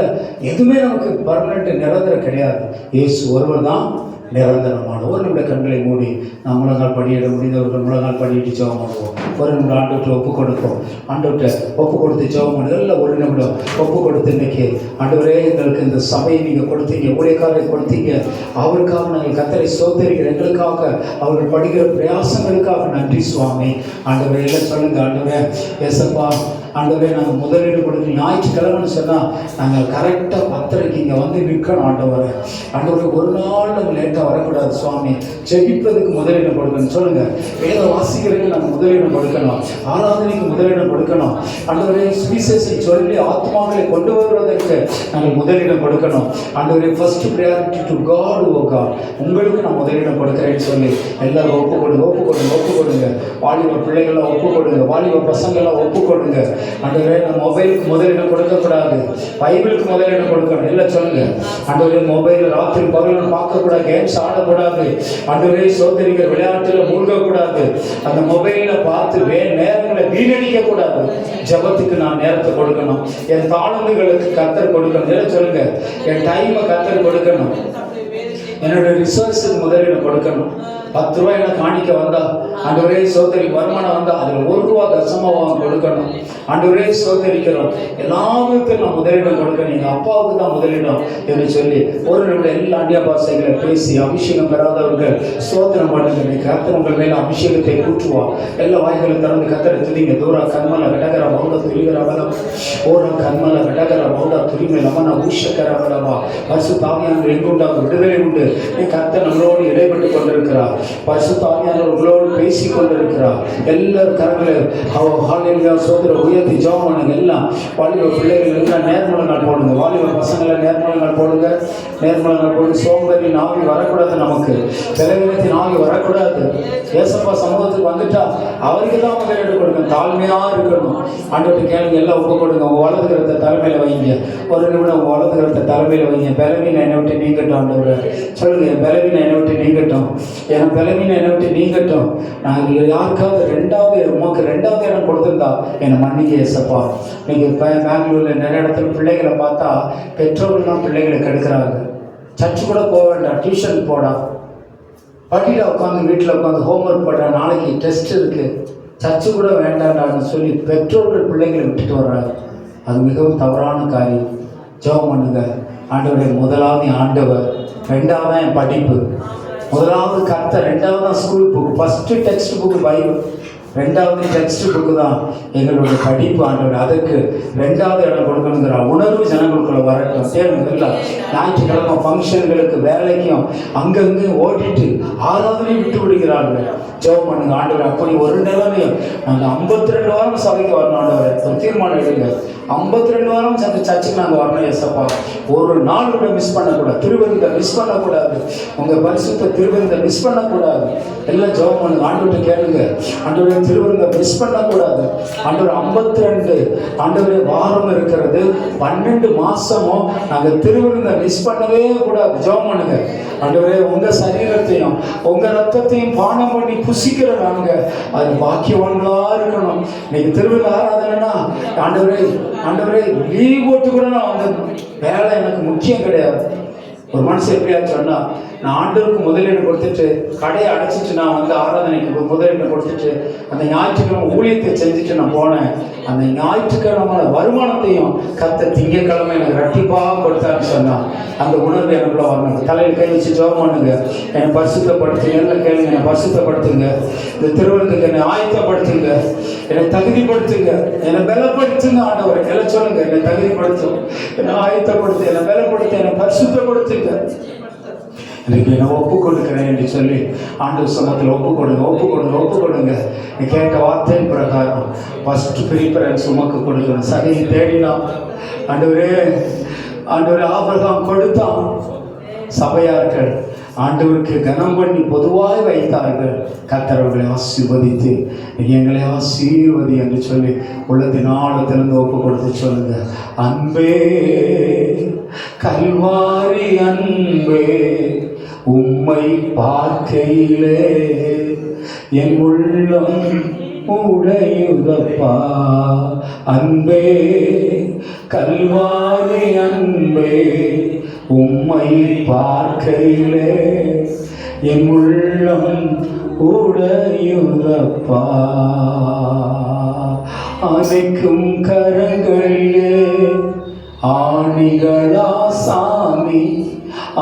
எதுவுமே நமக்கு பர்மனெண்ட் நிரந்தரம் கிடையாது. இயேசு ஒருவர் தான் நிரந்தரமானவர். நம்முடைய கண்களை மூடி நாம் முழங்கால் படியிட முடிந்தவர்கள் முழங்கால் படியிட்டு ஜெபம் பண்ணுவோம். ஒரு நிமிடம் ஆண்டவர்கிட்ட ஒப்பு கொடுப்போம். ஆண்டவர்கிட்ட ஒப்பு கொடுத்து ஜெபம் பண்ணுறதில்ல. ஒரு நிமிடம் ஒப்பு கொடுத்து இன்னைக்கு ஆண்டவரே எங்களுக்கு இந்த சபையை நீங்கள் கொடுத்தீங்க, ஊழியக்காரரை கொடுத்தீங்க, அவருக்காக நாங்கள் கர்த்தரை ஸ்தோத்திரிக்கிறோம். எங்களுக்காக அவர்கள் படிக்கிற பிரயாசங்களுக்காக நன்றி சுவாமி. ஆண்டவரே எல்லாம் சொல்லுங்கள். ஆண்டவரே ஏசப்பா, ஆண்டவரே நாங்கள் முதலீடு கொடுத்து ஞாயிற்றுக்கிழமைன்னு சொன்னால் நாங்கள் கரெக்டாக 10:30 இங்கே வந்து நிற்கணும். ஆண்டவரே ஒரு நாள் நாங்கள் லேட்டாக வரக்கூடாது சுவாமி. ஜெபிப்பதுக்கு முதலீடு கொடுக்கணும். சொல்லுங்கள். வேத வாசிக்கிறதுக்கு நாங்கள் முதலீடு கொடுக்கணும். ஆராதனைக்கு முதலீடு கொடுக்கணும். ஆண்டவரே சுவிசேஷம் சொல்லி ஆத்மாக்களை கொண்டு வருவதற்கு நாங்கள் முதலீடு கொடுக்கணும். ஆண்டவரே first priority to God. Oh God, உங்களுக்கு நான் முதலீடு கொடுக்குறேன்னு சொல்லி எல்லாரும் ஒப்பு கொடுங்க, ஒப்பு கொடுங்க, ஒப்பு கொடுங்க. வாலிப பிள்ளைகள்லாம் ஒப்பு கொடுங்க, வாலிப பசங்கள்லாம் ஒப்பு கொடுங்க. ஆண்டவரே நான் மொபைலுக்கு முதலிடம் கொடுக்கக்கூடாது, பைபிளுக்கு முதலிடம் கொடுக்கணும். எல்லாம் சொல்லுங்க. ஆண்டவரே மொபைல் ராத்திரி பகலும் பார்க்கக்கூடாது, கேம்ஸ் ஆடக்கூடாது. ஆண்டவரே சோதரிகள் விளையாட்டுல மூழ்கக்கூடாது. அந்த மொபைலில் பார்த்து நேரங்களை வீணடிக்க கூடாது. ஜபத்துக்கு நான் நேரத்தை கொடுக்கணும். என் தாளந்துகளுக்கு கர்த்தர் கொடுக்கணும். எல்லாம் சொல்லுங்க. என் டைமை கர்த்தர் கொடுக்கணும். என்னோட ரிசோர்ஸுக்கு முதலிடம் கொடுக்கணும். 10 ரூபாய் எனக்கு காணிக்க வந்தா ஆண்டவரே சோதரி வருமானம் வந்தா அதில் 1 ரூபா தசமமாக கொடுக்கணும். ஆண்டவரே சோதரிக்கிறோம் எல்லாத்துக்கும் நான் முதலிடம் கொடுக்கணும். எங்கள் அப்பாவுக்கு தான் முதலிடம் என்று சொல்லி ஒரு நிமிடம் எல்லா அந்நிய பாஷைகளை பேசி அபிஷேகம் பெறாதவர்கள் சோதனம் பண்ணுங்க. கர்த்தர் உங்கள் மேலே அபிஷேகத்தை கூற்றுவா. எல்லா வாய்களை திறந்து கர்த்தரை துதிங்க. தூரா கண்மல கடகர பௌட துரிகர அவலம் ஓரா கண்மல கடகர பௌட துரிமை நமன ஊஷக்கர அவலமா. பரிசுத்த ஆவியானவர் எங்குண்டாக விடுதலை உண்டு. கர்த்தர் நம்மளோடு இடைப்பட்டு கொண்டிருக்கிறார். பரிசுத்த ஆவியானவர் உங்களோடு பேசிக் கொண்டிருக்கிறார். எல்லாரும் கரங்களை சோதர உயர்த்தி ஜெபம் பண்ணுங்க. எல்லாம் வாலிப பிள்ளைகள் எல்லாம் நேர்மலங்கள் போடுங்க. வாலிப பசங்களை நேர்மலங்கள் போடுங்க. நேர்மலங்கள் போடுங்க. சோம்பேறி நாவி வரக்கூடாது. நமக்கு தலைவரத்தின் நாவி வரக்கூடாது. ஏசப்பா சமூகத்துக்கு வந்துட்டா அவருக்கு தான் முதலிடம் கொடுங்க. தாழ்மையா இருக்கணும். ஆண்டவர்கிட்ட கேளுங்க. எல்லாம் ஒப்பு கொடுங்க. உங்க வலதுகிறத தலைமையில வைங்க. ஒரு நிமிடம் உங்க வலதுகிறத தலைமையில வைங்க. பலவீனம் என்னை விட்டு நீங்கட்டும். ஆண்டவர் சொல்லுங்க. பலவீனம் என்னை விட்டு நீங்கட்டும். என் பலவீனம் என்னை விட்டு நீங்கட்டும். நாங்கள் யாருக்காவது உமக்கு 2வது இடம் கொடுத்துருந்தா என்னை மன்னிக்க ஏசப்பா. நீங்கள் இப்போ பெங்களூரில் நிறைய இடத்துல பிள்ளைகளை பார்த்தா பெற்றோர்கள்லாம் பிள்ளைகளை கெடுக்கிறாங்க. சர்ச்சு கூட போக வேண்டாம், டியூஷன் போடா, படியில் உட்காந்து வீட்டில் உட்காந்து ஹோம்ஒர்க் போடுற, நாளைக்கு டெஸ்ட் இருக்குது, சர்ச்சு கூட வேண்டாம்டான்னு சொல்லி பெற்றோர்கள் பிள்ளைகளை விட்டுட்டு வர்றாங்க. அது மிகவும் தவறான காரியம். ஜெபம் பண்ணுங்க. ஆண்டவருடைய முதலாவது ஆண்டவர், 2வது தான் என் படிப்பு, முதலாவது கர்த்தர், 2வது தான் school book, first text book Bible, 2வது டெக்ஸ்ட் புக்கு தான் எங்களுடைய படிப்பு. ஆண்டவர் அதற்கு 2வது இடம் கொடுக்கணுங்கிற உணர்வு ஜனங்களுக்குள்ள வரட்டும். தேவைங்க. இல்லை ஞாயிற்றுக்கிழமை ஃபங்க்ஷன்களுக்கு வேலைக்கும் அங்கங்கேயும் ஓட்டிட்டு 6வதுலையும் விட்டு விடுகிறார்கள். ஜெபம் பண்ணுங்க. ஆண்டவர் அப்படி ஒரு நிலைமையும் நாங்கள் 52 வாரம் சபைக்கு வரணும். ஆண்டவர் ஒரு தீர்மானம் எடுங்க. 52 வாரம் சர்ச்சுக்கு நாங்கள் வரணும். ஏசப்பா ஒரு நாள் கூட மிஸ் பண்ணக்கூடாது. திருவிருந்தை மிஸ் பண்ணக்கூடாது. உங்கள் பரிசுத்த திருவிருந்தை மிஸ் பண்ணக்கூடாது. எல்லாம் ஜெபம் பண்ணுங்க. ஆண்டவர்கிட்ட கேளுங்க. ஆண்டவரை திருவிருந்தை மிஸ் பண்ணக்கூடாது. ஆண்டவர் 52 ஆண்டவரே வாரம் இருக்கிறது, 12 மாசமும் நாங்கள் திருவிருந்தை மிஸ் பண்ணவே கூடாது. ஜெபம் பண்ணுங்க. ஆண்டவரே உங்கள் சரீரத்தையும் உங்கள் ரத்தத்தையும் பானம் பண்ணி புசிக்கிற நாங்கள் அது பாக்கியவான்களா இருக்கணும். இன்னைக்கு திருவிழா ஆராதனைன்னா ஆண்டவரே லீவ் போட்டு கூட நான் வந்துடணும். வேலை எனக்கு முக்கியம் கிடையாது. ஒரு மனுஷன் எப்படியா சொன்னா, நான் ஆண்டவருக்கு முதலீடு கொடுத்துட்டு கடையை அடைச்சிட்டு நான் வந்து ஆராதனைக்கு முதலீடு கொடுத்துட்டு அந்த ஞாயிற்றுக்கிழமை ஊழியத்தை செஞ்சுட்டு நான் போனேன். அந்த ஞாயிற்றுக்கிழமை வருமானத்தையும் கர்த்தர் திங்கக்கிழமை எனக்கு ரெட்டிப்பாக கொடுத்தான்னு சொன்னான். அந்த உணர்வு எனக்குள்ள வரணும். தலையில் கை வச்சு ஜெபம் பண்ணுங்க. என்னை பரிசுத்தப்படுத்துங்க. எல்லாம் கேளுங்க. என்னை பரிசுத்தப்படுத்துங்க. இந்த திருவிழத்துக்கு என்னை ஆயத்தப்படுத்துங்க. என்னை தகுதிப்படுத்துங்க. என்னை பலப்படுத்துங்க. ஆண்டவரை எல்லாம் சொல்லுங்க. என்னை தகுதிப்படுத்தும், என்னை ஆயத்தப்படுத்து, என்னை பலப்படுத்து, என்னை பரிசுத்தப்படுத்துங்க. இன்னைக்கு நான் ஒப்பு கொடுக்கிறேன் என்று சொல்லி ஆண்டவர் சமூகத்தில் ஒப்பு கொடுங்க. நீ கேட்ட வார்த்தையின் பிரகாரம் ஃபர்ஸ்ட் ப்ரிஃபரன்ஸ் உமக்கு கொடுக்கணும். சகையை தேடினான். ஆண்டவரே ஆபிரகாம் கொடுத்தான். சபையார்கள் ஆண்டவருக்கு கனம் பண்ணி பொதுவாக வைத்தார்கள். கர்த்தர் அவர்களை ஆசீர்வதித்து எங்களை ஆசீர்வதி என்று சொல்லி உள்ளத்தின் ஆழத்திலிருந்து ஒப்பு கொடுத்து சொல்லுங்க. அன்பே கல்வாரி அன்பே, உம்மை பார்க்கையிலே என் உள்ளம் உடையுதப்பா. அன்பே கல்வாரி அன்பே, உம்மை பார்க்கையிலே என் உள்ளம் உடையுதப்பா. அணைக்கும் கரங்களிலே ஆணிகளா சாமி,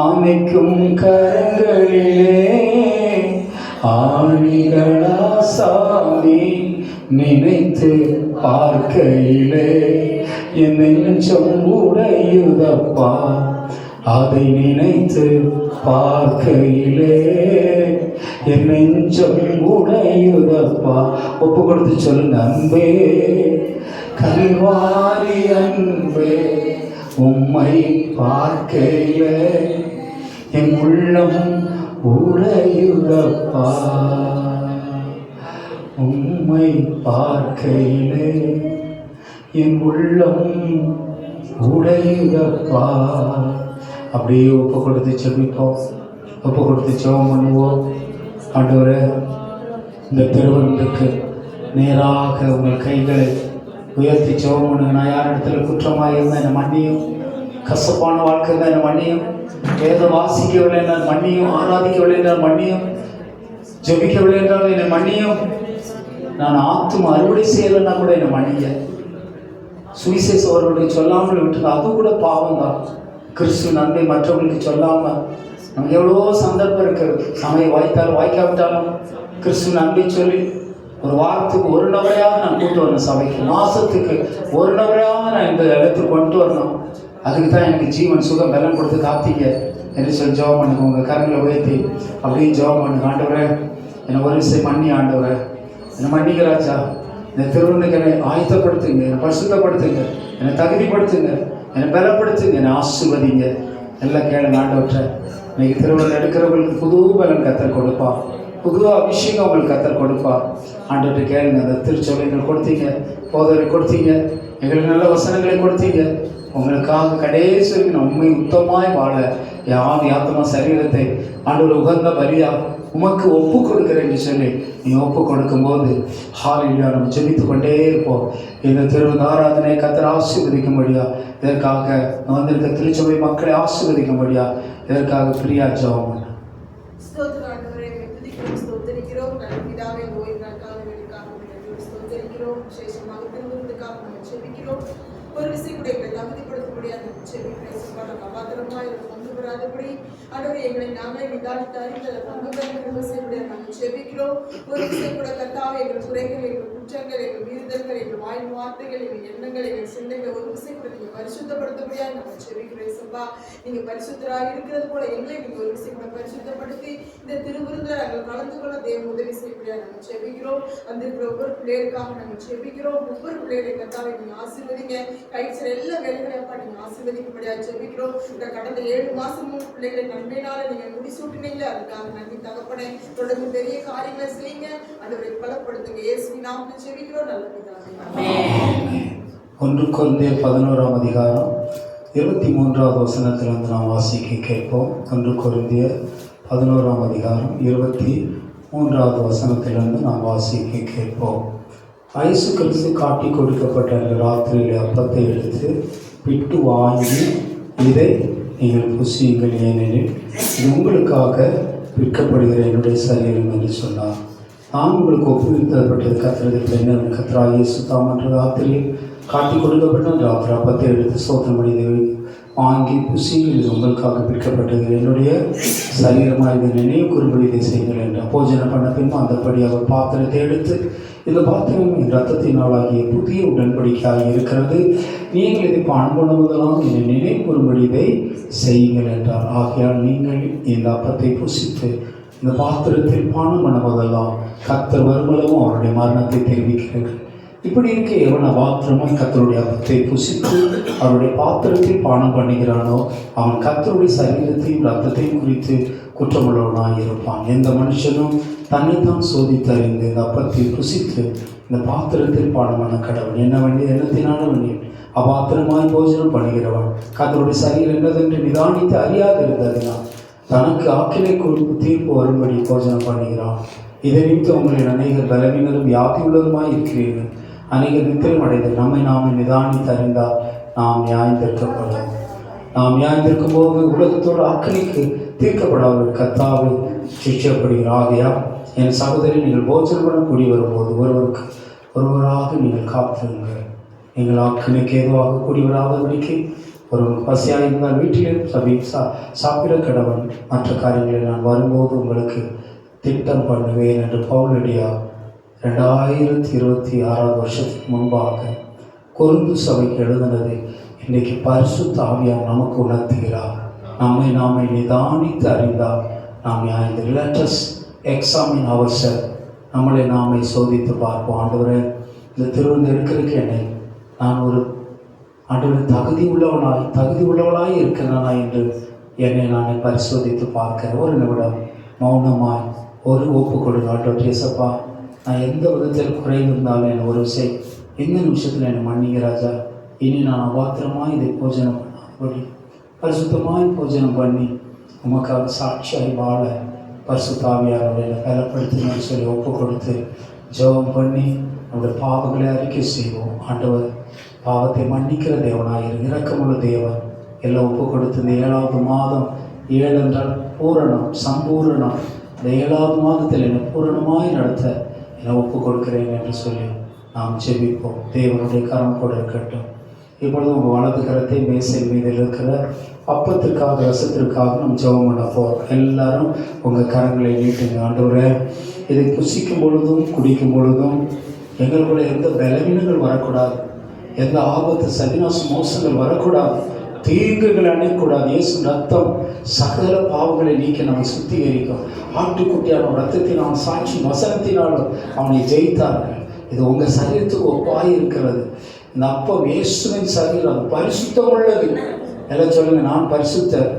அணைக்கும் கரங்களிலே ஆணிகளா சாமி, நினைத்து பார்க்கையிலே என் நெஞ்சம் உடையுதப்பா. அதை நினைத்து பார்க்கையிலே என் நெஞ்சம் உடையுதப்பா. ஒப்பு கொடுத்து சொல்லுங்க. அன்பே கல்வாரி அன்பே, உம்மை பார்க்கையிலே என் உள்ளம் உடையுதப்பா. உம்மை பார்க்கையிலே என் உள்ளம் உடையுதப்பா. அப்படியே ஒப்பு கொடுத்து செபிப்போம், ஒப்பு கொடுத்து ஜெபம் பண்ணுவோம். ஆண்டவரே, இந்த திருவருந்துக்கு நேராக உங்கள் கைகளை உயர்த்தி ஜெபம் பண்ணுங்க. நான் யார் இடத்துல குற்றமாக இருந்தால் என்னை மன்னியும், கசப்பான வாழ்க்கை இருந்தால் என்னை மன்னியும், வேதம் வாசிக்கவில்லை என்றால் மன்னியும், ஆராதிக்கவில்லை என்றால் மன்னியும், ஜெபிக்கவில்லை என்றால் என்னை மன்னியும், நான் ஆத்தும அறுவடை செய்யலைன்னா கூட என்னை மன்னிய. சுவிசேஷம் அவர்களுடைய சொல்லாமல் விட்டு அது கூட பாவம் தான். கிறிஸ்து நன்மை மற்றவர்களுக்கு சொல்லாமல் நமக்கு எவ்வளோ சந்தர்ப்பம் இருக்கிறது. சமயம் வாய்த்தாலும் வாய்க்காவிட்டாலும் கிறிஸ்து நன்மை சொல்லி ஒரு வாரத்துக்கு ஒரு நபரையாக நான் கூட்டு வரணும் சபைக்கு. மாதத்துக்கு ஒரு நபரையாக நான் இந்த இடத்துக்கு கொண்டு வரணும். அதுக்கு தான் எனக்கு ஜீவன் சுகம் பலம் கொடுத்து காத்தீங்க என்று சொல்லி ஜெபம் பண்ணுங்க. உங்கள் கரங்களை உயர்த்தி அப்படியே ஜெபம் பண்ணுங்க. ஆண்டவரே, என்னை ஒரு விஷயம் மன்னி, ஆண்டவரே என்னை மன்னிக்கிறாச்சா, என்னை திருவண்ணுக்கு என்னை ஆயத்தப்படுத்துங்க, என்னை பரிசுத்தப்படுத்துங்க, என்னை தகுதிப்படுத்துங்க, என்னை பலப்படுத்துங்க, என்னை ஆசீர்வதிங்க. எல்லாம் கேளுங்க ஆண்டவற்றை. இன்னைக்கு திருவண்ணம் எடுக்கிறவங்களுக்கு புது பலன் கத்தர் கொடுப்பா, புது அபிஷேகம் உங்களுக்கு கத்தர் கொடுப்பா. ஆண்டவற்றை கேளுங்க. அந்த திருச்சொலை எங்களுக்கு கொடுத்தீங்க, போதனை கொடுத்தீங்க, எங்களுக்கு நல்ல வசனங்களை கொடுத்தீங்க. உங்களுக்காக கடைசி வரைக்கும் உண்மை உத்தமாய் வாழ என் ஆவி ஆத்மா சரீரத்தை ஆண்டவர் உகந்த பலியா உமக்கு ஒப்பு கொடுக்குறேன் என்று சொல்லி நீ ஒப்பு கொடுக்கும்போது ஹல்லேலூயா நம்ம ஜெபித்து கொண்டே இருப்போம். இந்த ஆராதனை கத்தர் ஆசீர்வதிக்கும்படியா, இதற்காக வந்திருக்க திருச்சபை மக்களை ஆசீர்வதிக்கும்படியா, இதற்காக பிரியா ஜெபம் பண்ண. ஒரு விஷயம் கூட எங்களை தகுதிப்படுத்த முடியாது. பத்திரமா கொண்டு வராதபடி ஆண்டவரே எங்களை நாங்களே நிதானித்து அறிந்து நாங்கள் செபிக்கிறோம். ஒரு விஷயம் கூட கர்த்தாவே எங்கள் குறைகள், எங்கள் குற்றங்கள், எங்கள் மீறுதல்கள், எங்கள் வாயின் வார்த்தைகள், எங்கள் எண்ணங்கள், எங்கள் சிந்தைகள் ஒரு விஷயம் கூட நீங்கள் பரிசுத்தப்படுத்த முடியாது. நாங்கள் செபிக்கிறோம். சப்பா, நீங்கள் பரிசுத்தராக இருக்கிறது போல எங்களை நீங்கள் ஒரு விஷயம் கூட பரிசுத்தப்படுத்தி இந்த திருவிருந்தில் நாங்கள் கலந்து கொள்ள தேவ உதவி செய்ய முடியாது. நாங்கள் செபிக்கிறோம். வந்திருக்கிற ஒவ்வொரு பிள்ளைகளுக்காக நாங்கள் செபிக்கிறோம். ஒவ்வொரு பிள்ளைகளை கர்த்தாவே நீங்கள் ஆசீர்வதிங்க. கைச்சல் எல்லா வேலைகளையும் அப்பா நீங்கள் ஆசீர்வதிக்க முடியாது. செபிக்கிறோம். இந்த கடந்த 7 மாசமும் பிள்ளைகளை நன்மையினால நீங்கள் முடிசூட்டினீங்களே, அதுக்காக நன்றி தகப்பனே. தொடர்ந்து பெரிய காரியங்களை செய்யுங்க, ஆண்டவரை பலப்படுத்துங்க. இயேசுவின் நாமத்தில் செபிக்கிறோம் நல்ல பிதாவே. 1 கொரிந்தியர் 11ஆம் அதிகாரம் 23வது வசனத்திலிருந்து நாம் வாசிக்க கேட்போம். 1 கொரிந்தியர் 11ஆம் அதிகாரம் 23வது வசனத்திலிருந்து நாம் வாசிக்க கேட்போம். இயேசு கிறிஸ்து காட்டி கொடுக்கப்பட்ட ராத்திரியில் அப்பத்தை எடுத்து பிட்டு வாங்கி, இதை நீங்கள் புசியுங்கள், ஏனெனில் இது உங்களுக்காக விற்கப்படுகிற என்னுடைய சரீரம் என்று சொன்னார். நான் உங்களுக்கு ஒப்புவிக்கப்பட்டது கத்திரத்தில் என்ன கத்ரா இயேசு தாமன்ற ராத்திரியில் காட்டி கொடுக்கப்பட்ட ராத்திரி அப்பத்தை எடுத்து சோதனை மனித வாங்கி புசியுங்கள், இது உங்களுக்காக விற்கப்பட்டது என்னுடைய சரீரமாக இதை நினைவு கூறும்படி இதை செய்யுங்கள் என்றார். போஜனை பண்ண பின்பு அந்தபடி அவர் பாத்திரத்தை எடுத்து, இந்த பாத்திரம் என் இரத்தத்தினாலாகிய புதிய உடன்படிக்கையாக இருக்கிறது, நீங்கள் இதை பானம் பண்ணுவதெல்லாம் என்னை நினைவு கூறும்படி இதை செய்யுங்கள் என்றார். ஆகையால் நீங்கள் இந்த அப்பத்தை புசித்து இந்த பாத்திரத்தில் பானம் பண்ணுவதெல்லாம் கர்த்தர் வருமளவும் அவருடைய மரணத்தை தெரிவிக்கிறது. இப்படி இருக்க எவன பாத்திரமும் கர்த்தருடைய அப்பத்தை புசித்து அவருடைய பாத்திரத்தில் பானம் பண்ணுகிறானோ அவன் கர்த்தருடைய சரீரத்தையும் இரத்தத்தையும் குறித்து குற்றமுள்ளவனாக இருப்பான். எந்த மனுஷனும் தன்னைத்தான் சோதித்தறிந்து இந்த அப்பத்தை புசித்து இந்த பாத்திரத்தில் பானம் பண்ண கடவுள் என்ன வேண்டிய எண்ணத்தினாலும் வேண்டிய அபாத்திரமாய் போஜனம் பண்ணுகிறவன் கர்த்தருடைய சரீரம் என்னதென்று நிதானித்து அறியாது இருந்ததினால் தனக்கு ஆக்கினை கொடுப்பு தீர்ப்பு வரும்படி போஜனம் பண்ணுகிறான். இதை நிமித்து உங்களின் அநேகர் பலவீனரும் வியாதி உள்ளதுமாய் இருக்கிறீர்கள். அநேகர் நித்திரம் அடைந்து நம்மை நாமே நிதானித்து அறிந்தால் நாம் நியாயந்திருக்கப்படும். நாம் நியாயந்திருக்கும் போது உலகத்தோடு ஆக்கினைக்கு தீர்க்கப்படாத கர்த்தாவை சிக்ஷப்படுகிறார். ஆகையா என் சகோதரி, நீங்கள் போஜனம் பண்ண கூடி வரும்போது ஒருவருக்கு ஒருவராக நீங்கள் காத்திருங்கள். நீங்கள் ஆக்கினைக்கு ஏதுவாக கூடி வராதபடிக்கு ஒருவருக்கு பசியாக இருந்தால் வீட்டிலே சாப்பிட கடவன். மற்ற காரியங்களை நான் வரும்போது உங்களுக்கு திட்டம் பண்ணுவேன் என்று பவுலடியா 2026 வருஷத்துக்கு முன்பாக கொரிந்து சபைக்கு எழுதினதை இன்றைக்கு பரிசுத்த ஆவியார் நமக்கு உணர்த்துகிறார். நம்மை நாமே நிதானித்து அறிந்தால் நாம் நியாயத்தில் லெட்டஸ் எக்ஸாமின் அவசர் நம்மளை நாமே சோதித்து பார்ப்போம். ஆண்டவரே, இந்த திருவிழா இருக்கிறதுக்கு என்னை நான் ஒரு ஆண்டவர் தகுதி உள்ளவளாய் இருக்கிறானா என்று என்னை நானே பரிசோதித்து பார்க்கிறேன். ஒரு நிமிடம் மௌனமாய் ஒரு ஒப்பு கொடுங்க. ஆண்டவர் இயேசப்பா, நான் எந்த விதத்தில் குறைந்திருந்தாலும் என்னை ஒரு எந்த நிமிஷத்தில் என்னை மன்னிங்க ராஜா. இனி நான் அபாத்திரமாக இதை போஜனம் பண்ணாதபடி பரிசுத்தமாய் போஜனம் பண்ணி உமக்காக சாட்சியாய் வாழ பரிசுத்த ஆவியானவரை பலப்படுத்தணும்னு சொல்லி ஒப்பு கொடுத்து ஜெபம் பண்ணி நம்முடைய பாவங்களை அறிக்கை செய்வோம். ஆண்டவர் பாவத்தை மன்னிக்கிற தேவனாயிரு, இரக்கமுள்ள தேவன். எல்லாம் ஒப்பு கொடுத்து இந்த 7வது மாதம், 7 என்றால் பூரணம், சம்பூரணம், இந்த 7வது மாதத்தில் என்னை பூரணமாய் நடத்த என்னை ஒப்பு கொடுக்கிறேன் என்று சொல்லி நாம் ஜெபிப்போம். தேவனுடைய கரம் கூட இருக்கட்டும். இப்பொழுது உங்கள் வலது கரத்தை மேசை மீதில் இருக்கிற அப்பத்திற்காக ரசத்திற்காக நம்ம ஜெபம் பண்ண போகிறோம். எல்லாரும் உங்கள் கரங்களை நீட்டுங்க. ஆண்டவரே, இதை புசிக்கும் பொழுதும் குடிக்கும் பொழுதும் எங்களுக்குள்ள எந்த பலவீனங்கள் வரக்கூடாது, எந்த ஆபத்து சதிநாச மோசங்கள் வரக்கூடாது, தீங்குகள் அணையக்கூடாது. இயேசு ரத்தம் சகல பாவங்களை நீக்கி நம்மை சுத்திகரிக்கும். ஆட்டுக்குட்டியான ரத்தத்தினால் சாட்சி வசனத்தினாலும் அவனை ஜெயித்தார்கள். இது உங்கள் சரீரத்துக்கு ஒப்பாய் இருக்கிறது. இந்த அப்பம் இயேசுவின் சரீரம், அது பரிசுத்தம் உள்ளது. எல்லாம் சொல்லுங்க, நான் பரிசுத்தர்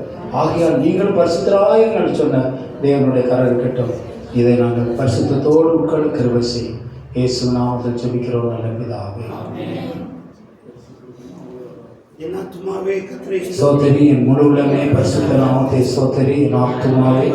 ஆகையால் நீங்கள் பரிசுத்தராயிருங்கள் சொன்ன தேவனுடைய கரம் இருக்கட்டும். இதை நாங்கள் பரிசுத்தத்தோடு உட்கார்ந்து கிருபை செய்யும். இயேசு நாமத்தில் ஜெபிக்கிறோம் நல்ல பிதாவே. சோதரி என் முழு உள்ளமே பரிசுத்த நாமத்தை சோதரி என் ஆத்துமாவே